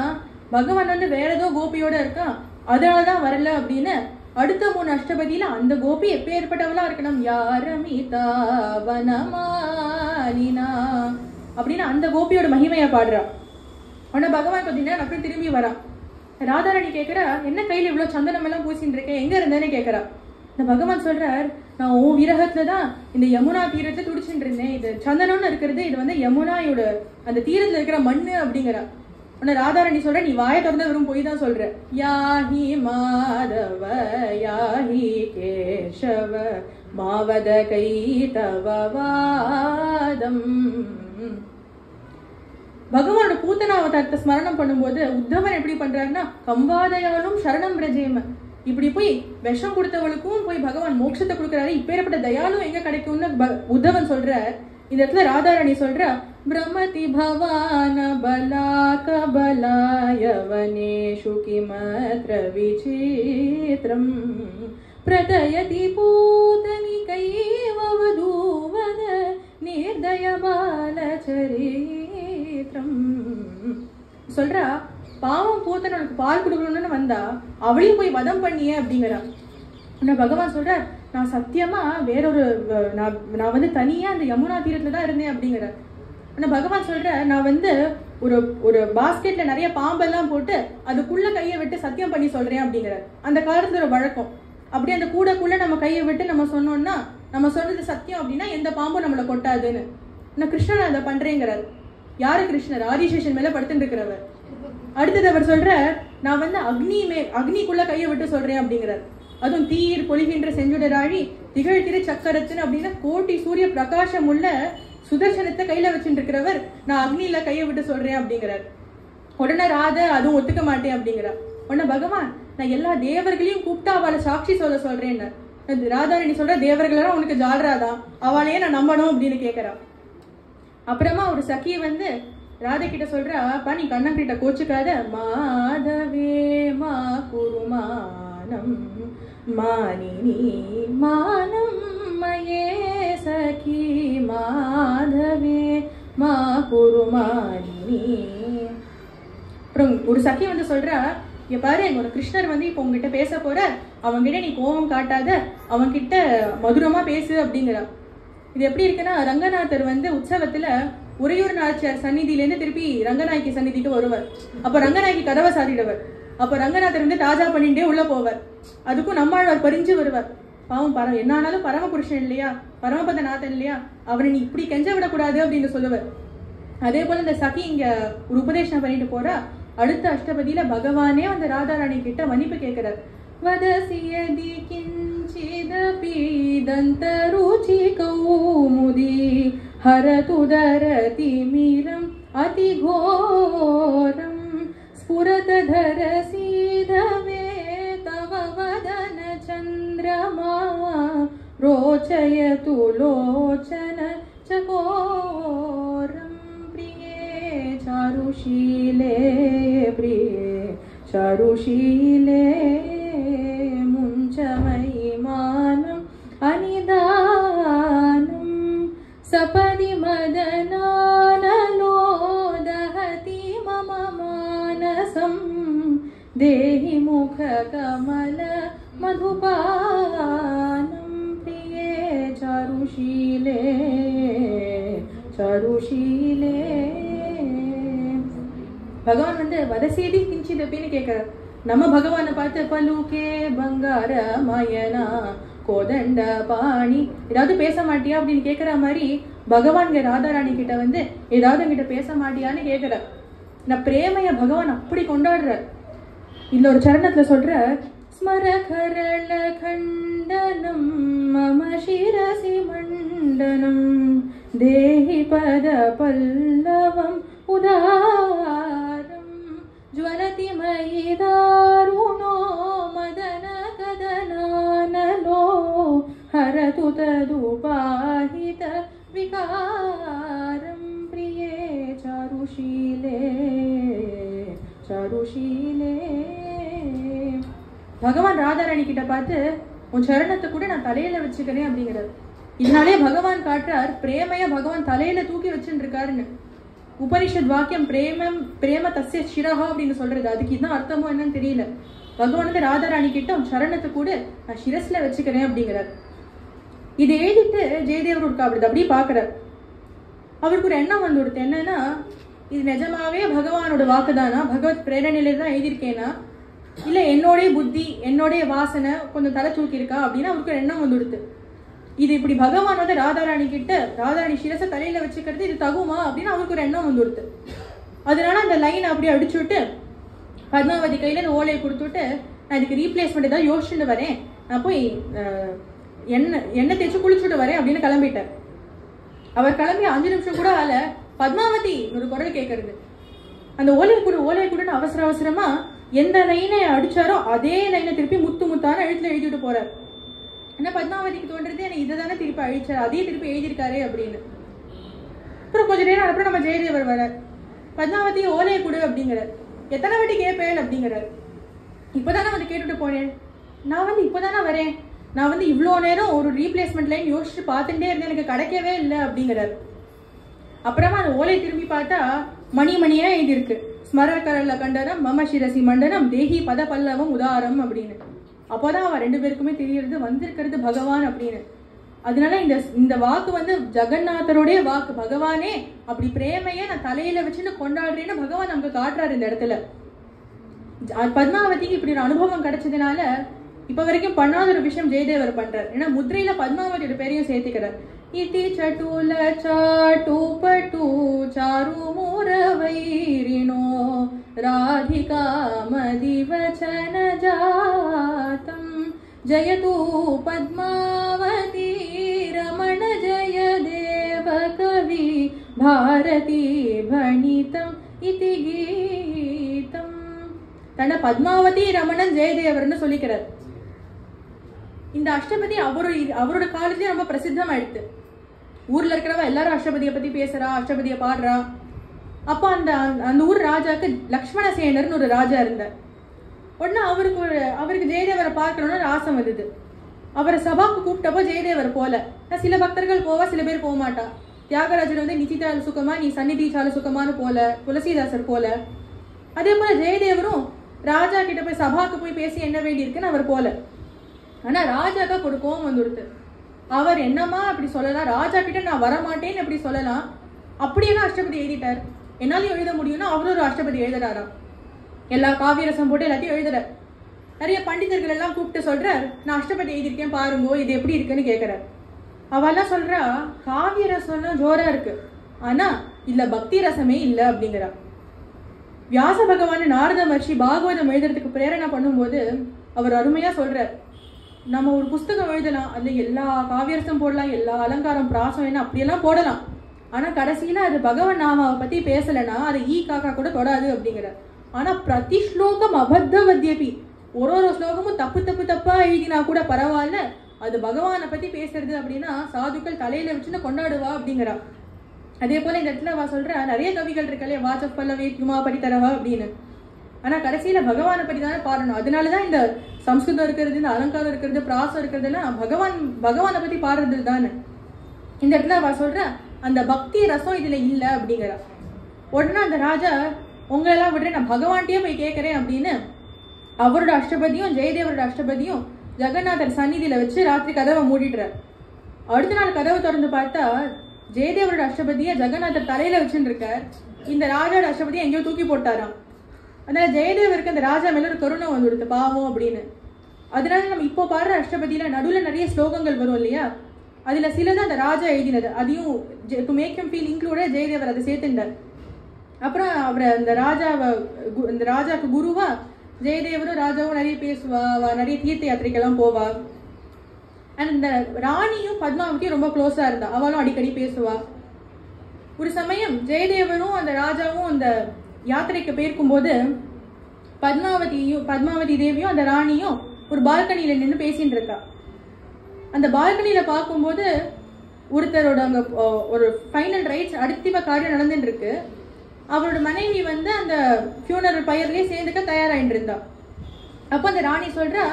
பகவான் வந்து வேற ஏதோ கோபியோட இருக்கா, அதனாலதான் வரல அப்படின்னு. அடுத்த 3 அஷ்டபதியில அந்த கோபி எப்பேற்பட்டவளா இருக்கணும், யாரமிதா வனமாலினா அப்படின்னு அந்த கோபியோட மகிமையா பாடுறா. ஆனா பகவான் பார்த்தீங்கன்னா அப்படி திரும்பி வரா. ராதாராணி கேட்கிறா, என்ன கையில இவ்வளவு சந்தனம் எல்லாம் பூசிட்டு இருக்கேன், எங்க இருந்தேன்னு கேட்கிறா. இந்த பகவான் சொல்றார், நான் உன் விரகத்துலதான் இந்த யமுனா தீரத்துல துடிச்சுட்டு இருந்தேன். இது சந்தனம்னு இருக்கிறது, இது வந்து யமுனாயோட அந்த தீரத்துல இருக்கிற மண்ணு அப்படிங்கிறா. உன்ன ராதாராணி சொல்ற, நீ வாயை திறந்த வெறும் போய் தான் சொல்ற. யாஹி மாதவ யாஹி கேசவ மாவத கைதவவாதம். பகவானோட பூத்தனாவதாரத்தை ஸ்மரணம் பண்ணும்போது உத்தவன் எப்படி பண்றாருன்னா, கம்பாதயாலும் சரணம் பிரஜேம, இப்படி போய் விஷம் கொடுத்தவளுக்கும் போய் பகவான் மோட்சத்தை கொடுக்கறாரு. இப்பேற்பட்ட தயாலும் எங்க கிடைக்கும்னு உத்தவன் சொல்ற. இந்த இடத்துல ராதாராணி சொல்றா, பிரமதி பவான பலாக பலாயவனேஷு கிமத்ர விசித்ரம் பிரதயதி பூதனி கைவ வதூவத நிர்தய பாலச்சரித்ரம். சொல்றா, பாவம் பூத்தன் உனக்கு பால் கொடுக்கணும்னு வந்தா அவளையும் போய் வதம் பண்ணிய அப்படிங்கிறா. ஆனா பகவான் சொல்ற, நான் சத்தியமா வேறொரு நான் வந்து தனியா அந்த யமுனா தீரத்துல தான் இருந்தேன் அப்படிங்கிற. ஆனா பகவான் சொல்ற, நான் வந்து ஒரு ஒரு பாஸ்கெட்ல நிறைய பாம்பெல்லாம் போட்டு அதுக்குள்ள கையை விட்டு சத்தியம் பண்ணி சொல்றேன் அப்படிங்கிற. அந்த காலத்துல ஒரு வழக்கம், அப்படியே அந்த கூடக்குள்ள நம்ம கையை விட்டு நம்ம சொன்னோம்னா நம்ம சொன்னது சத்தியம் அப்படின்னா எந்த பாம்பும் நம்மளை கொட்டாதுன்னு. நான் கிருஷ்ணன் அதை பண்றேங்கிறார். யாரு கிருஷ்ணர்? ஆதிசேஷன் மேல படுத்துட்டு இருக்கிறவர். அடுத்தது அவர் சொல்ற, நான் வந்து அக்னிக்குள்ள கையை விட்டு சொல்றேன் அப்படிங்கிறார். அதுவும் தீர் பொலிகின்ற செஞ்சுடராழி திகழ் திரு சக்கரத்துன்னு அப்படின்னா கோட்டி சூரிய பிரகாசம் உள்ள சுதர்சனத்தை கையில வச்சுட்டு இருக்கிறவர் நான் அக்னியில கையை விட்டு சொல்றேன் அப்படிங்கிறார். உடனே ராத அதுவும் ஒத்துக்க மாட்டேன் அப்படிங்கிறார். உடனே பகவான், நான் எல்லா தேவர்களையும் கூப்பிட்டு அவளை சாட்சி சொல்றேன்னு. ராதாராணி சொல்ற, தேவர்களெல்லாம் உனக்கு ஜாலராதான், அவளையே நான் நம்பணும் அப்படின்னு கேட்கிறா. அப்புறமா ஒரு சகியை வந்து ராதை கிட்ட சொல்றா, அப்பா நீ கண்ணன் கிட்ட கோச்சுக்காத, மாதவே மா குருமானம் மானினி மானம் மயே சகி மாதவே மா குருமானினி. அப்புறம் ஒரு சகி வந்து சொல்றா, இங்க பாரு, ஒரு கிருஷ்ணர் வந்து இப்போ உங்ககிட்ட பேச போற, அவன்கிட்ட நீ கோபம் காட்டாத, அவன்கிட்ட மதுரமா பேசு அப்படிங்கிறா. இது எப்படி இருக்குன்னா, ரங்கநாதர் வந்து உற்சவத்துல உறையூர் நாச்சியார் சந்நிதியிலேருந்து திருப்பி ரங்கநாயகி சந்நிதிக்கு வருவார். அப்ப ரங்கநாயகி கதவை சாத்திடுவர். அப்ப ரங்கநாதர் வந்து தாஜா பண்ணிட்டே உள்ள போவார். அதுக்கும் நம்மாழ்வார் பறிஞ்சு வருவார். பாவம் என்ன ஆனாலும் பரமபுருஷன் இல்லையா, பரமபத நாதன் இல்லையா, அவரை நீ இப்படி கெஞ்ச விடக்கூடாது அப்படின்னு சொல்லுவார். அதே போல இந்த சகி இங்க ஒரு உபதேசம் பண்ணிட்டு போறா. அடுத்த அஷ்டபதியில பகவானே அந்த ராதாராணி கிட்ட மன்னிப்பு கேட்கிறார். வதசியதி கிஞ்சிதபி தந்தருச்சி கௌமுதி ஹரதுதரதி மீரம் அதிகோரம் ஸ்புரதர சீதவே தவ வதன சந்திரமா ரோச்சயது லோச்சன சகோரம் பிரியே சாருஷீலே பிரியே चारुशीले मुञ्चमयिमानम् अनिदानं सपदि मदनानलो दहति मम मानसं देहि मुखकमल मधुपानं प्रिये चारुशीले चारुशीले. பகவான் வந்து வதசேதி கிஞ்சித் அப்படின்னு கேட்கிறார். நம்ம பகவானை பார்த்து பலுகே பங்கார மயனா கோதண்ட பாணி ஏதாவது பேச மாட்டியா அப்படின்னு கேட்கிற மாதிரி பகவான் ராதாராணி கிட்ட வந்து ஏதாவது என்கிட்ட பேச மாட்டியான்னு கேட்கிறார். நான் பிரேமைய பகவான் அப்படி கொண்டாடுற. இதுல ஒரு சரணத்துல சொல்ற ஸ்மரகரள கண்டனம் மம சிரசி மண்டனம் தேஹி பத பல்லவம் உதாரம் ஜ்வலதி மயி தாருணோ மதன கதனானலோ ஹரது ததுபாஹித விகாரம் பிரியே சாருஷீலே சாருஷீலே. பகவான் ராதாராணி கிட்ட பார்த்து உன் சரணத்தை கூட நான் தலையில வச்சுக்கிறேன் அப்படிங்கிறார். இதனாலே பகவான் காட்டுறார் பிரேமைய பகவான் தலையில தூக்கி வச்சுட்டு இருக்காருன்னு. உபனிஷத் வாக்கியம் பிரேமம் பிரேம தஸ்ய சிரஹா அப்படின்னு சொல்றது. அதுக்கு இதுதான் அர்த்தமோ என்னன்னு தெரியல. பகவான் வந்து ராதாராணி கிட்ட உன் சரணத்தை கூட நான் சிரஸ்ல வச்சுக்கிறேன் அப்படிங்கிறார். இது எழுதிட்டு ஜெயதேவர் இருக்கா அப்படி அப்படியே பாக்குறார். அவருக்கு ஒரு எண்ணம் வந்து கொடுத்து என்னன்னா இது நிஜமாவே பகவானோட வாக்குதானா, பகவத் பிரேரணையில தான் எழுதியிருக்கேனா, இல்ல என்னோடைய புத்தி என்னோடைய வாசனை கொஞ்சம் தலை தூக்கி இருக்கா அப்படின்னு அவருக்கு ஒரு எண்ணம் வந்து கொடுத்து. இது இப்படி பகவான் வந்து ராதாராணி கிட்ட ராதாராணி சிரச தலையில வச்சுக்கிறது இது தகுமா அப்படின்னு அவருக்கு ஒரு எண்ணம் வந்து கொடுத்து. அதனால அந்த லைன் அப்படியே அடிச்சு விட்டு பத்மாவதி கையில அந்த ஓலையை கொடுத்துட்டு நான் இதுக்கு ரீப்ளேஸ்மெண்ட் ஏதாவது யோசிச்சுட்டு வரேன், நான் போய் எண்ணெய் தேய்ச்சி குளிச்சுட்டு வரேன் அப்படின்னு கிளம்பிட்டார். அவர் கிளம்பி 5 நிமிஷம் கூட ஆல பத்மாவதி ஒரு குரல் கேட்கறது. அந்த ஓலையை கூட அவசர அவசரமா எந்த லைனை அடிச்சாரோ அதே லைனை திருப்பி முத்து முத்தான எழுத்துல எழுதிட்டு போறார். ஏன்னா பத்மாவதிக்கு தோன்றது எனக்கு இதை தானே திருப்பி அழிச்சார், அதே திருப்பி எழுதியிருக்காரு அப்படின்னு. அப்புறம் கொஞ்ச நேரம் அப்புறம் நம்ம ஜெயதேவர் வர பத்மாவதி ஓலையை கொடு அப்படிங்கிறார். எத்தனை வாட்டி கேட்பேன் அப்படிங்கிறார். இப்பதானே வந்து கேட்டுட்டு போனேன், நான் வந்து இப்பதானே வரேன், நான் வந்து இவ்வளோ நேரம் ஒரு ரீப்ளேஸ்மெண்ட் லைன் யோசிச்சு பார்த்துட்டே இருந்தேன், எனக்கு கிடைக்கவே இல்லை அப்படிங்கிறார். அப்புறமா அந்த ஓலை திரும்பி பார்த்தா மணியா எழுதியிருக்கு ஸ்மரகரள கண்டனம் மம சிரசி மண்டனம் தேஹி பத பல்லவம் உதாரம் அப்படின்னு. அப்போதான் அவன் 2 பேருக்குமே தெரியறது வந்திருக்கிறது பகவான் அப்படின்னு. அதனால இந்த வாக்கு வந்து ஜெகநாதருடைய வாக்கு. பகவானே அப்படி பிரேமைய நான் தலையில வச்சுன்னு கொண்டாடுறேன்னு பகவான் நமக்கு காட்டுறாரு இந்த இடத்துல. பத்மாவதிக்கு இப்படி ஒரு அனுபவம் கிடைச்சதுனால இப்ப வரைக்கும் பண்ணாத ஒரு விஷயம் ஜெயதேவர் பண்றாரு. ஏன்னா முத்ரையில பத்மாவதியோட பேரையும் சேர்த்துக்கிறார். இதி சட்டுல சாட்டு பட்டு சாரு மூரவைரினோ ராதிகா மதிவச்சன ஜாதம் ஜயது பத்மாவதி ரமண ஜய தேவ கவி பாரதி பணிதம் இதி கீதம். தன்னை பத்மாவதி ரமணன் ஜெயதேவர்னு சொல்லிக்கிறார். இந்த அஷ்டபதி அவரோட காலத்திலே ரொம்ப பிரசித்தமாயிடுது. ஊர்ல இருக்கிறவ எல்லாரும் அஷ்டபதியை பத்தி பேசுறா, அஷ்டபதியை பாடுறா. அப்போ அந்த ஊர் ராஜாக்கு லக்ஷ்மண சேனர்னு ஒரு ராஜா இருந்தார். உடனே அவருக்கு ஜெயதேவரை பார்க்கணும்னு ஆசை வந்தது. அவரை சபாக்கு கூப்பிட்டப்போ ஜெயதேவர் போல. சில பக்தர்கள் போவா, சில பேர் போக மாட்டா. தியாகராஜர் வந்து நிச்சிதால சுகமா நீ சந்நிதி சால சுகமானு போல, துளசிதாசர் போல. அதே போல ஜெயதேவரும் ராஜா கிட்ட போய் சபாக்கு போய் பேசி என்ன வேண்டி இருக்குன்னு அவர் போல. ஆனா ராஜாக்கா ஒரு கோவம் வந்துடுது. அவர் என்னமா அப்படி சொல்லலாம், ராஜா கிட்ட நான் வரமாட்டேன்னு எப்படி சொல்லலாம், அப்படியெல்லாம் அஷ்டபதி எழுதிட்டார். என்னாலையும் எழுத முடியும்னா அவரும் ஒரு அஷ்டபதி எழுதுறாராம். எல்லா காவியரசம் போட்டு எல்லாத்தையும் எழுதுறார். நிறைய பண்டிதர்கள் எல்லாம் கூப்பிட்டு சொல்றார், நான் அஷ்டபதி எழுதியிருக்கேன் பாருங்கோ, இது எப்படி இருக்குன்னு கேட்கிறார். அவெல்லாம் சொல்றா, காவியரசம்லாம் ஜோரா இருக்கு, ஆனா இல்ல பக்தி ரசமே இல்ல அப்படிங்கிறா. வியாச பகவான் நாரத மகர்ஷி பாகவதம் எழுதுறதுக்கு பிரேரணை பண்ணும்போது அவர் அருமையா சொல்றார், நம்ம ஒரு புஸ்தகம் எழுதலாம், அதுல எல்லா காவியரசம் போடலாம், எல்லா அலங்காரம் பிராசம் என்ன அப்படியெல்லாம் போடலாம். ஆனா கடைசியில அது பகவன் நாமாவை பத்தி பேசலன்னா அது ஈ காக்கா கூட தொடாது அப்படிங்கிற. ஆனா பிரதி ஸ்லோகம் அபத்தவத்யபி, ஒரு ஸ்லோகமும் தப்பா எழுதினா கூட பரவாயில்ல, அது பகவானை பத்தி பேசுறது அப்படின்னா சாதுக்கள் தலையில வச்சுன்னு கொண்டாடுவா அப்படிங்கிறா. அதே போல இந்த இடத்துல சொல்ற நிறைய கவிகள் இருக்கலே, வாச்ச பல்லவே யுமா படித்தரவா அப்படின்னு. ஆனா கடைசியில பகவானை பத்தி தானே பாடணும். அதனாலதான் இந்த சம்ஸ்கிருதம் இருக்கிறது, இந்த அலங்காரம் இருக்கிறது, பிராசம் இருக்கிறது எல்லாம் பகவானை பத்தி பாடுறது தானே. இந்த இடத்துல அவ சொல்ற அந்த பக்தி ரசம் இதுல இல்ல அப்படிங்கிற உடனே அந்த ராஜா உங்களெல்லாம் விடுறேன், நான் பகவான்கிட்டயே போய் கேட்கறேன் அப்படின்னு அவரோட அஷ்டபதியும் ஜெயதேவரோட அஷ்டபதியும் ஜெகநாதர் சந்நிதியில வச்சு ராத்திரி கதவை மூடிடுறார். அடுத்த நாள் கதவை திறந்து பார்த்தா ஜெயதேவரோட அஷ்டபதியை ஜெகநாதர் தலையில வச்சுட்டு இருக்கார். இந்த ராஜாவோட அஷ்டபதியை எங்கேயோ தூக்கி போட்டாராம். அதனால ஜெயதேவருக்கு அந்த ராஜா மேல ஒரு கருணை வந்துடுது, பாவம் அப்படின்னு. அதனால நம்ம இப்போ பாடுற அஷ்டபதியில நடுவுல நிறைய ஸ்லோகங்கள் வரும் இல்லையா, அதுல சிலதான் அந்த ராஜா எழுதினது. அதையும் to make him feel included Jayadevar அதை சேர்த்துட்டார். அப்புறம் அவரை அந்த ராஜாக்கு குருவா ஜெயதேவரும் ராஜாவும் நிறைய பேசுவா, நிறைய தீர்த்த யாத்திரைக்கெல்லாம் போவா. அண்ட் இந்த ராணியும் பத்மாவதியும் ரொம்ப க்ளோஸா இருந்தா, அவளும் அடிக்கடி பேசுவா. ஒரு சமயம் ஜெயதேவரும் அந்த ராஜாவும் அந்த யாத்திரைக்கு போயிருக்கும் போது பத்மாவதி தேவியும் அந்த ராணியும் ஒரு பால்கனியில நின்று பேசிட்டு இருக்கா. அந்த பால்கனியில பார்க்கும்போது ஒருத்தரோட அங்க ஒரு ஃபைனல் ரைட்ஸ் அடுத்த காரியம் நடந்துட்டு இருக்கு. அவரோட மனைவி வந்து அந்த ஃபியூனரல் பயர்லயே சேர்ந்துக்க தயாராயிட்டு இருந்தா. அப்ப அந்த ராணி சொல்றா,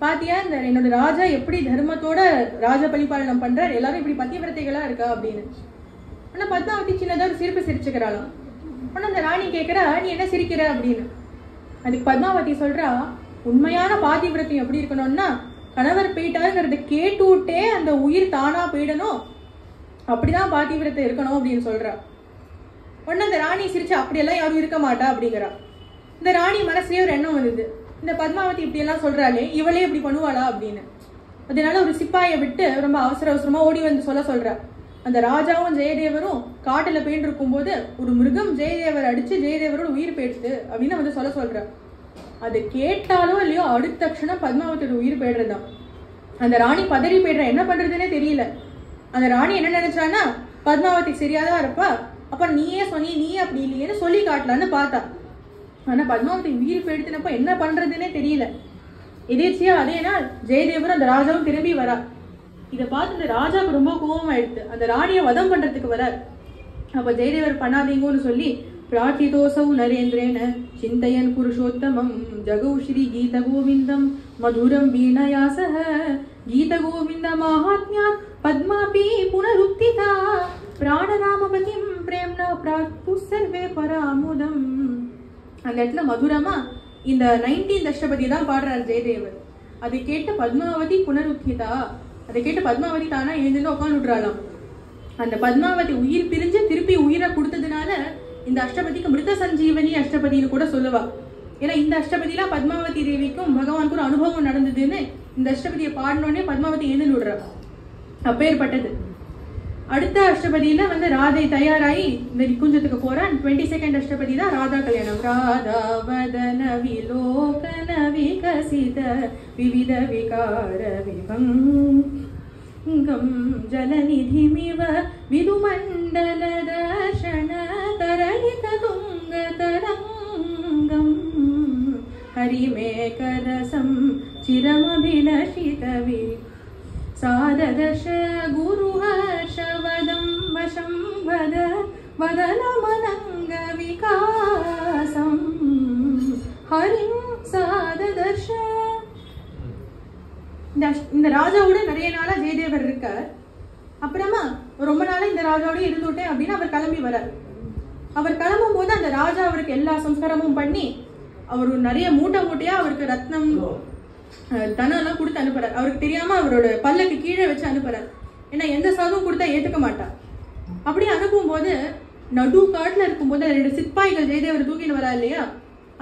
பாத்தியா இந்த என்னோட ராஜா எப்படி தர்மத்தோட ராஜ பரிபாலனம் பண்றார், எல்லாரும் இப்படி பத்திவிரத்தைகளா இருக்கா அப்படின்னு. ஆனா பத்மாவதி சின்னதா ஒரு சிரிப்பு சிரிச்சுக்கிறாளாம். ஆனா அந்த ராணி கேட்கிறா, நீ என்ன சிரிக்கிற அப்படின்னு. அதுக்கு பத்மாவதி சொல்றா, உண்மையான பாதிவிரத்தியம் எப்படி இருக்கணும்னா கணவர் போயிட்டாருங்கிறத கேட்டு விட்டே அந்த உயிர் தானா போயிடணும், அப்படிதான் பாதிவிரத்தை இருக்கணும் அப்படின்னு சொல்றா. உடனே அந்த ராணி சிரிச்சு அப்படியெல்லாம் யாரும் இருக்க மாட்டா அப்படிங்கிறா. இந்த ராணி மனசுலயே ஒரு எண்ணம் வந்தது, இந்த பத்மாவதி இப்படி எல்லாம் சொல்றாளே இவளே இப்படி பண்ணுவாளா அப்படின்னு. அதனால ஒரு சிப்பாயை விட்டு ரொம்ப அவசரமா ஓடி வந்து சொல்றா. அந்த ராஜாவும் ஜெயதேவரும் காட்டுல போயிட்டு இருக்கும் போது ஒரு மிருகம் ஜெயதேவர் அடிச்சு ஜெயதேவரோட உயிர் போயிடுச்சு அப்படின்னு வந்து சொல்ற. அது கேட்டாலோ இல்லையோ அடுத்த க்ஷணம் பத்மாவதியோட உயிர் போயிடுறதுதான். அந்த ராணி பதறி போயிடுற, என்ன பண்றதுன்னே தெரியல. அந்த ராணி என்ன நினைச்சான்னா பத்மாவதி சரியாதான் இருப்பா, அப்ப நீயே அப்படி இல்லையேன்னு சொல்லி காட்டலான்னு பார்த்தா. ஆனா பத்மாவதி உயிர் போயிடுச்சுனப்ப என்ன பண்றதுன்னே தெரியல. எதேச்சியா அதே நாள் ஜெயதேவரும் அந்த ராஜாவும் திரும்பி வரா. இதை பார்த்து இந்த ராஜாவுக்கு ரொம்ப கோபம் ஆயிடுச்சு. அந்த ராணியை வதம் பண்றதுக்கு வரார். அப்ப ஜெயதேவர் பண்ணாதீங்கன்னு சொல்லி பிரார்த்திதோசௌ நரேந்திரேன சிந்தையன் புருஷோத்தமம் ஜகௌ ஸ்ரீ கீத கோவிந்தம் மதுரம் வீணயா சஹ கீத கோவிந்த மகாத்மியாத் பத்மாபி புனருத்திதா பிராணராமபதிம் பிரேம்னா பிரார்த்து சர்வே பராமுதம். அந்த இடத்துல மதுரமா இந்த 19th அஷ்டபதி தான் பாடுறாரு ஜெயதேவர். அதை கேட்டு பத்மாவதி புனருத்திதா, அதை கேட்டு பத்மாவதி தானா எழுந்து உட்காந்து விடுறாளாம். அந்த பத்மாவதி உயிர் பிரிஞ்சு திருப்பி உயிரை கொடுத்ததுனால இந்த அஷ்டபதிக்கு மிருத சஞ்சீவனி அஷ்டபதினு கூட சொல்லுவா. ஏன்னா இந்த அஷ்டபதியில பத்மாவதி தேவிக்கும் பகவானுக்கு ஒரு அனுபவம் நடந்ததுன்னு இந்த அஷ்டபதியை பாடினோடனே பத்மாவதி எழுந்து விடுறா. அப்பேற்பட்டது. அடுத்த அஷ்டபதியில வந்து ராதை தயாராகி இந்த நிக்குஞ்சத்துக்கு போறான். 22nd அஷ்டபதி தான் ராதா கல்யாணம். ராதா வதன விலோகன விகசித விவித விகார விபங்கம் ஜலநிதிமிவ விதுமண்டல தர்ஷன தரளித துங்க தரங்கம் ஹரிமேகரசம் சிரமபிலஷிதவி சாததர்ஷ குருஹர்ஷவதம் வசம் வதனமனங்க விகாசம் ஹரிம் சாததர்ஷ. இந்த ராஜாவோட நிறைய நாளா ஜெயதேவர் இருக்கார். அப்புறமா ரொம்ப நாளா இந்த ராஜாவோட இருந்துட்டேன் அப்படின்னு அவர் கிளம்பி வர்றார். அவர் கிளம்பும் போது அந்த ராஜா அவருக்கு எல்லா சம்ஸ்காரமும் பண்ணி அவர் நிறைய மூட்டையா அவருக்கு ரத்னம் தனம் எல்லாம் கொடுத்து அனுப்புறாரு. அவருக்கு தெரியாம அவரோட பல்லக்கு கீழே வச்சு அனுப்புறாரு. ஏன்னா எந்த சாதுவும் கொடுத்தா ஏத்துக்க மாட்டா. அப்படி அனுப்பும் போது நடு காட்டுல இருக்கும் போது 2 சிப்பாய்கள் ஜெயதேவர் தூக்கின்னு வரா இல்லையா,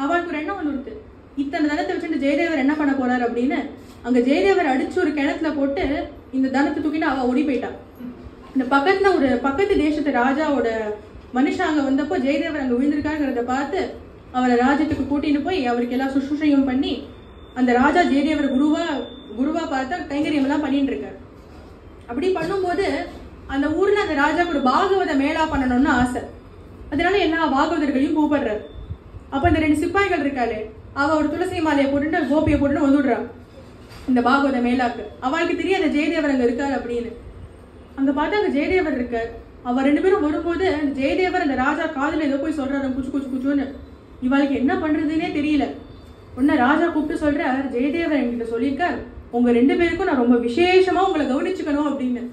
அவளுக்கு ஒரு எண்ணம் ஒன்று இருக்கு, இத்தனை தனத்தை வச்சுட்டு ஜெயதேவர் என்ன பண்ண போறாரு அப்படின்னு. அங்க ஜெயதேவர் அடிச்சு ஒரு கிணத்துல போட்டு இந்த தனத்தை தூக்கிட்டு அவ ஓடி போயிட்டான். இந்த பக்கத்துல ஒரு பக்கத்து தேசத்து ராஜாவோட மனுஷன் அங்க வந்தப்போ ஜெயதேவர் அங்க விழுந்திருக்காங்கிறத பார்த்து அவரை ராஜ்யத்துக்கு கூட்டின்னு போய் அவருக்கு எல்லாம் சுஷ்ரூஷையும் பண்ணி அந்த ராஜா ஜெயதேவர் குருவா பார்த்தா கைங்கரியம் எல்லாம் பண்ணிட்டு இருக்காரு. அப்படி பண்ணும்போது அந்த ஊர்ல அந்த ராஜாவுக்கு ஒரு பாகவத மேளா பண்ணணும்னு ஆசை. அதனால எல்லா பாகவதர்களையும் கூப்பிடுறாரு. அப்ப இந்த 2 சிப்பாய்கள் இருக்காளே, அவ ஒரு துளசி மாலையை போட்டுட்டு கோபியை போட்டுன்னு வந்துடுறா இந்த பாகவத மேலாக்கு. அவளுக்கு தெரியாத ஜெயதேவர் அங்க இருக்காரு அப்படின்னு. அங்க பார்த்தா அங்க ஜெயதேவர் இருக்காரு. அவ 2 பேரும் வரும்போது அந்த ஜெயதேவர் அந்த ராஜா காதுல ஏதோ போய் சொல்றாரு குச்சு குச்சு குச்சுன்னு. இவளுக்கு என்ன பண்றதுன்னே தெரியல. உடனே ராஜா கூப்பிட்டு சொல்றார், ஜெயதேவர் என்கிட்ட சொல்லியிருக்கார், உங்க 2 பேருக்கும் நான் ரொம்ப விசேஷமா உங்களை கவனிச்சுக்கணும் அப்படின்னு.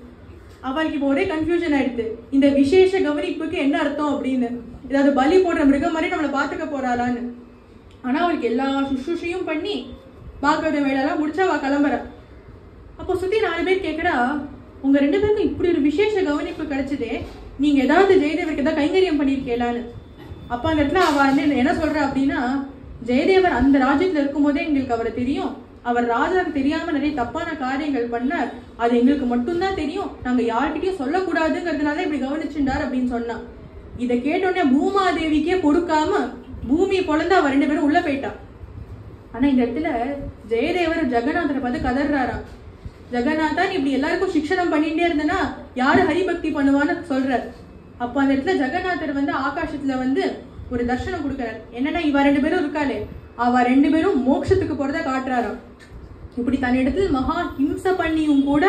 அவளுக்கு இப்போ ஒரே கன்ஃபியூஷன் ஆயிடுது, இந்த விசேஷ கவனிப்புக்கு என்ன அர்த்தம் அப்படின்னு. ஏதாவது பலி போடுற மிருகம் மாதிரி நம்மளை பார்த்துக்க போறாளான்னு. ஆனா அவளுக்கு எல்லா சுஷ்ரூஷையும் பண்ணி பாகவத வேலையெல்லாம் முடிச்சா அவ கிளம்புறா. அப்போ சுத்தி 4 பேர் கேட்கறா, உங்க 2 பேருக்கும் இப்படி ஒரு விசேஷ கவனிப்பு கிடைச்சதே, நீங்க ஏதாவது ஜெயதேவருக்கு ஏதாவது கைங்கரியம் பண்ணிருக்கேலான்னு. அப்ப அந்த இடத்துல அவ என்ன சொல்றா அப்படின்னா, ஜெயதேவர் அந்த ராஜ்யத்துல இருக்கும் போதே எங்களுக்கு அவரை தெரியும், அவர் ராஜாவுக்கு தெரியாம நிறைய தப்பான காரியங்கள் பண்ணார், அது எங்களுக்கு மட்டும்தான் தெரியும், நாங்க யார்கிட்டயும் சொல்லக்கூடாதுங்கிறதுனால இப்படி கவனிச்சுட்டார் அப்படின்னு சொன்னா. இதை கேட்டோடனே பூமாதேவிக்கே பொறுக்காம பூமியை பொழந்து அவ 2 பேரும் உள்ள போயிட்டா. ஆனா இந்த இடத்துல ஜெயதேவர் ஜெகநாதரை பார்த்து கதறாராம், ஜெகநாதா நீ இப்படி எல்லாருக்கும் சிக்ஷனம் பண்ணிட்டே இருந்தனா யாரு ஹரிபக்தி பண்ணுவான்னு சொல்றார். அப்ப அந்த இடத்துல ஜெகநாதர் ஆகாசத்துல ஒரு தர்சனம் கொடுக்கிறார். என்னன்னா இவ 2 பேரும் இருக்காளே, அவ 2 பேரும் மோட்சத்துக்கு போறத காட்டுறாராம். இப்படி தன்னிடத்துல மகா ஹிம்சை பண்ணியும் கூட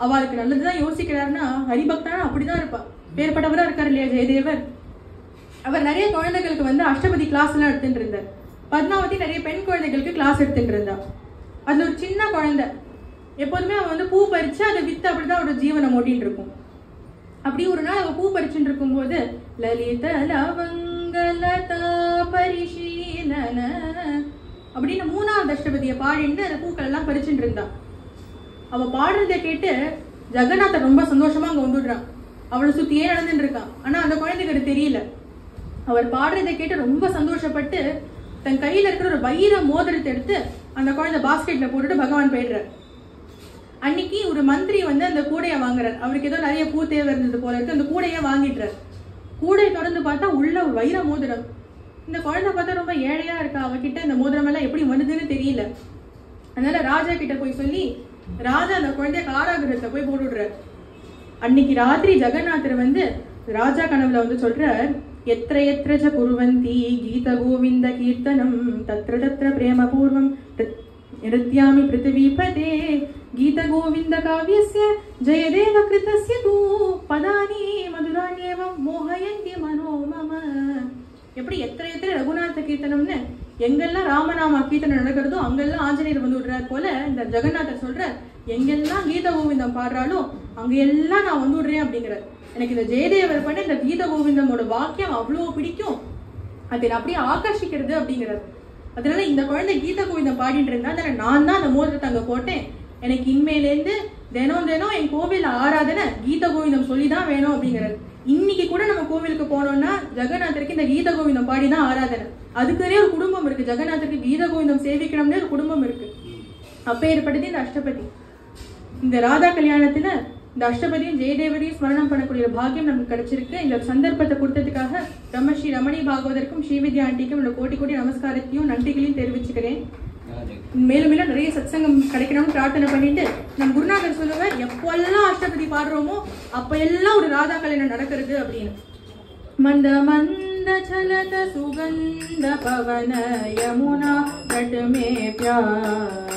அவளுக்கு நல்லதுதான் யோசிக்கிறாருன்னா ஹரிபக்தானா அப்படிதான் இருப்பா. பேர்பட்டவரா இருக்காரு இல்லையா ஜெயதேவர். அவர் நிறைய குழந்தைகளுக்கு அஷ்டபதி கிளாஸ் எல்லாம் எடுத்துட்டு இருந்தார். பத்மாவதி நிறைய பெண் குழந்தைகளுக்கு கிளாஸ் எடுத்துட்டு இருந்தா. அதுல ஒரு சின்ன குழந்தை எப்போதுமே அவ பூ பறிச்சு அதை வித்து அப்படிதான் அவரோட ஜீவனம் ஓட்டின்னு இருக்கும். அப்படி ஒரு நாள் அவ பூ பறிச்சுட்டு இருக்கும் போது லலித லவங்கலதா பரிசீலன அப்படின்னு 3வது அஷ்டபதியை பாடிட்டு அந்த பூக்கள் எல்லாம் பறிச்சுட்டு இருந்தா. அவ பாடுறதை கேட்டு ஜெகநாதர் ரொம்ப சந்தோஷமா அங்க வந்துடுறான். அவளை சுத்தியே நடந்துட்டு இருக்கான். ஆனா அந்த குழந்தைக்கு தெரியல. அவர் பாடுறதை கேட்டு ரொம்ப சந்தோஷப்பட்டு தன் கையில இருக்கிற ஒரு வைர மோதிரத்தை எடுத்து அந்த குழந்தை பாஸ்கெட்ல போட்டுட்டு பகவான் போயிடுறார். அன்னைக்கு ஒரு மந்திரி அந்த கூடைய வாங்குறார். அவருக்கு ஏதோ நிறைய பூ தேவை இருந்தது போல இருக்கு. அந்த கூடைய வாங்கிடுறார். கூடையை தொடர்ந்து பார்த்தா உள்ள ஒரு வைர மோதிரம். இந்த குழந்தை பார்த்தா ரொம்ப ஏழையா இருக்கா. அவகிட்ட இந்த மோதிரம் எல்லாம் எப்படி வந்ததுன்னு தெரியல. அதனால ராஜா கிட்ட போய் சொல்லி ராஜா அந்த குழந்தைய காராகிரகத்தை போய் போட்டுடுறார். அன்னைக்கு ராத்திரி ஜெகநாதர் ராஜா கனவுல சொல்றார், எத்திர எத்திர ச குர்வந்தி கீத கோவிந்த கீர்த்தனம் தத்ர தத்ர பிரேம பூர்வம் நிருத்யாமி பிருத்திவீபதே கீத கோவிந்த காவியஸ்ய ஜெயதேவ கிருதஸ்ய தூ பதானி மதுராண்யேவம் மோகயந்தி மனோமம. எப்படி எத்திர எத்திர ரகுநாத கீர்த்தனம்னு எங்கெல்லாம் ராமநாம கீர்த்தனம் நடக்கிறதோ அங்கெல்லாம் ஆஞ்சநேயர் விடுறார் போல இந்த ஜெகநாதர் சொல்றார், எங்கெல்லாம் கீத கோவிந்தம் பாடுறாலோ அங்க எல்லாம் நான் விடுறேன் அப்படிங்கிறார். எனக்கு இந்த ஜெயதேவர் பண்ண இந்த கீத கோவிந்தமோட வாக்கியம் அவ்வளவு பிடிக்கும், அதை அப்படியே ஆகர்ஷிக்கிறது அப்படிங்கிறார். அதனால இந்த குழந்தை கீத கோவிந்தம் பாடிட்டு இருந்தா நான் தான் அந்த மோதிரத்தை அங்க போட்டேன். எனக்கு இன்மையிலேருந்து தினம் தினம் என் கோவில் ஆராதனை கீத கோவிந்தம் சொல்லிதான் வேணும் அப்படிங்கிறார். இன்னைக்கு கூட நம்ம கோவிலுக்கு போனோம்னா ஜெகநாதருக்கு இந்த கீத கோவிந்தம் பாடிதான் ஆராதனை. அதுக்குன்னே ஒரு குடும்பம் இருக்கு. ஜெகநாதருக்கு கீத கோவிந்தம் சேவிக்கணும்னே ஒரு குடும்பம் இருக்கு. அப்பேற்பட்டது இந்த அஷ்டபதி. இந்த ராதா கல்யாணத்துல இந்த அஷ்டபதியும் ஜெயதேவரையும் ஸ்மரணம் பண்ணக்கூடிய பாக்கியம் நமக்கு கிடைச்சிருக்கு. இந்த சந்தர்ப்பத்தை கொடுத்ததுக்காக பிரம்மஸ்ரீ ரமணி பாகவதற்கும் ஸ்ரீவித்யா ஆண்டிக்கும் இந்த கோட்டி கோட்டி நமஸ்காரத்தையும் நன்றிகளையும் தெரிவிச்சுக்கிறேன். மேலும் மேலும் நிறைய சத்சங்கம் கிடைக்கணும்னு பிரார்த்தனை பண்ணிட்டு நம் குருநாதர் சொல்லுவார், எப்பெல்லாம் அஷ்டபதி பாடுறோமோ அப்ப எல்லாம் ஒரு ராதா கல்யாணம் நடக்கிறது அப்படின்னு. மந்த மந்த சலத சுகந்த பவன யமுனா கட்டுமே பியார்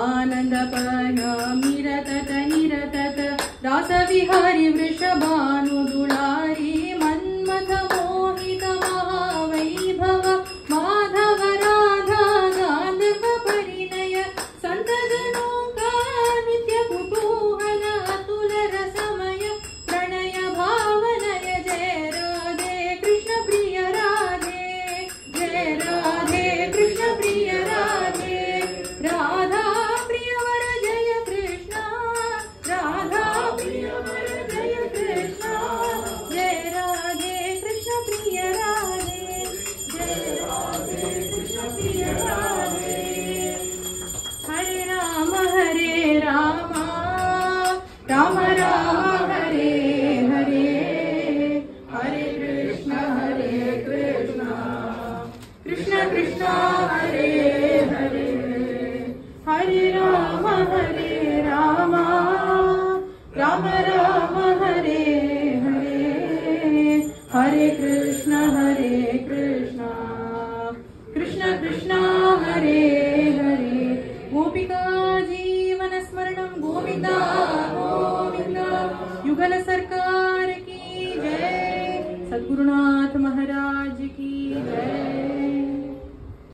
ஆனந்த பனாமிரதத நிரதத ராச விஹாரி விருஷபானு துளாரி மன்மத மோகித மகாவைபவ மாதவ ராதா காந்தர்வ பரிணய சந்ததனோகா நித்ய குதூஹல அத்துல ரசமய பிரணய பாவனய ஜெய ராதே கிருஷ்ண பிரிய ராதே ஜெய ராதே கிருஷ்ண பிரிய ராதே ராதா பிரியவர ஜெய கிருஷ்ணா ராதா பிரியவர ஜெய கிருஷ்ணா ஜெய ராதே கிருஷ்ண பிரிய ராதே ஜெய ராதே கிருஷ்ண பிரிய ராதே. ஹரே ராம ராம ராம ஹரே ஹரே ஹரே கிருஷ்ண கிருஷ்ண கிருஷ்ண ஹரே ஹரே ஹரே ராம ராம ராம ஹரே ஹரே ஹரே கிருஷ்ண கிருஷ்ண கிருஷ்ண ஹரே ஹரே. கோபிகா ஜீவன ஸ்மரணம் கோவிந்தா கோவிந்தா. யுகல சர்க்கார் கி ஜெய். சத்குருநாத்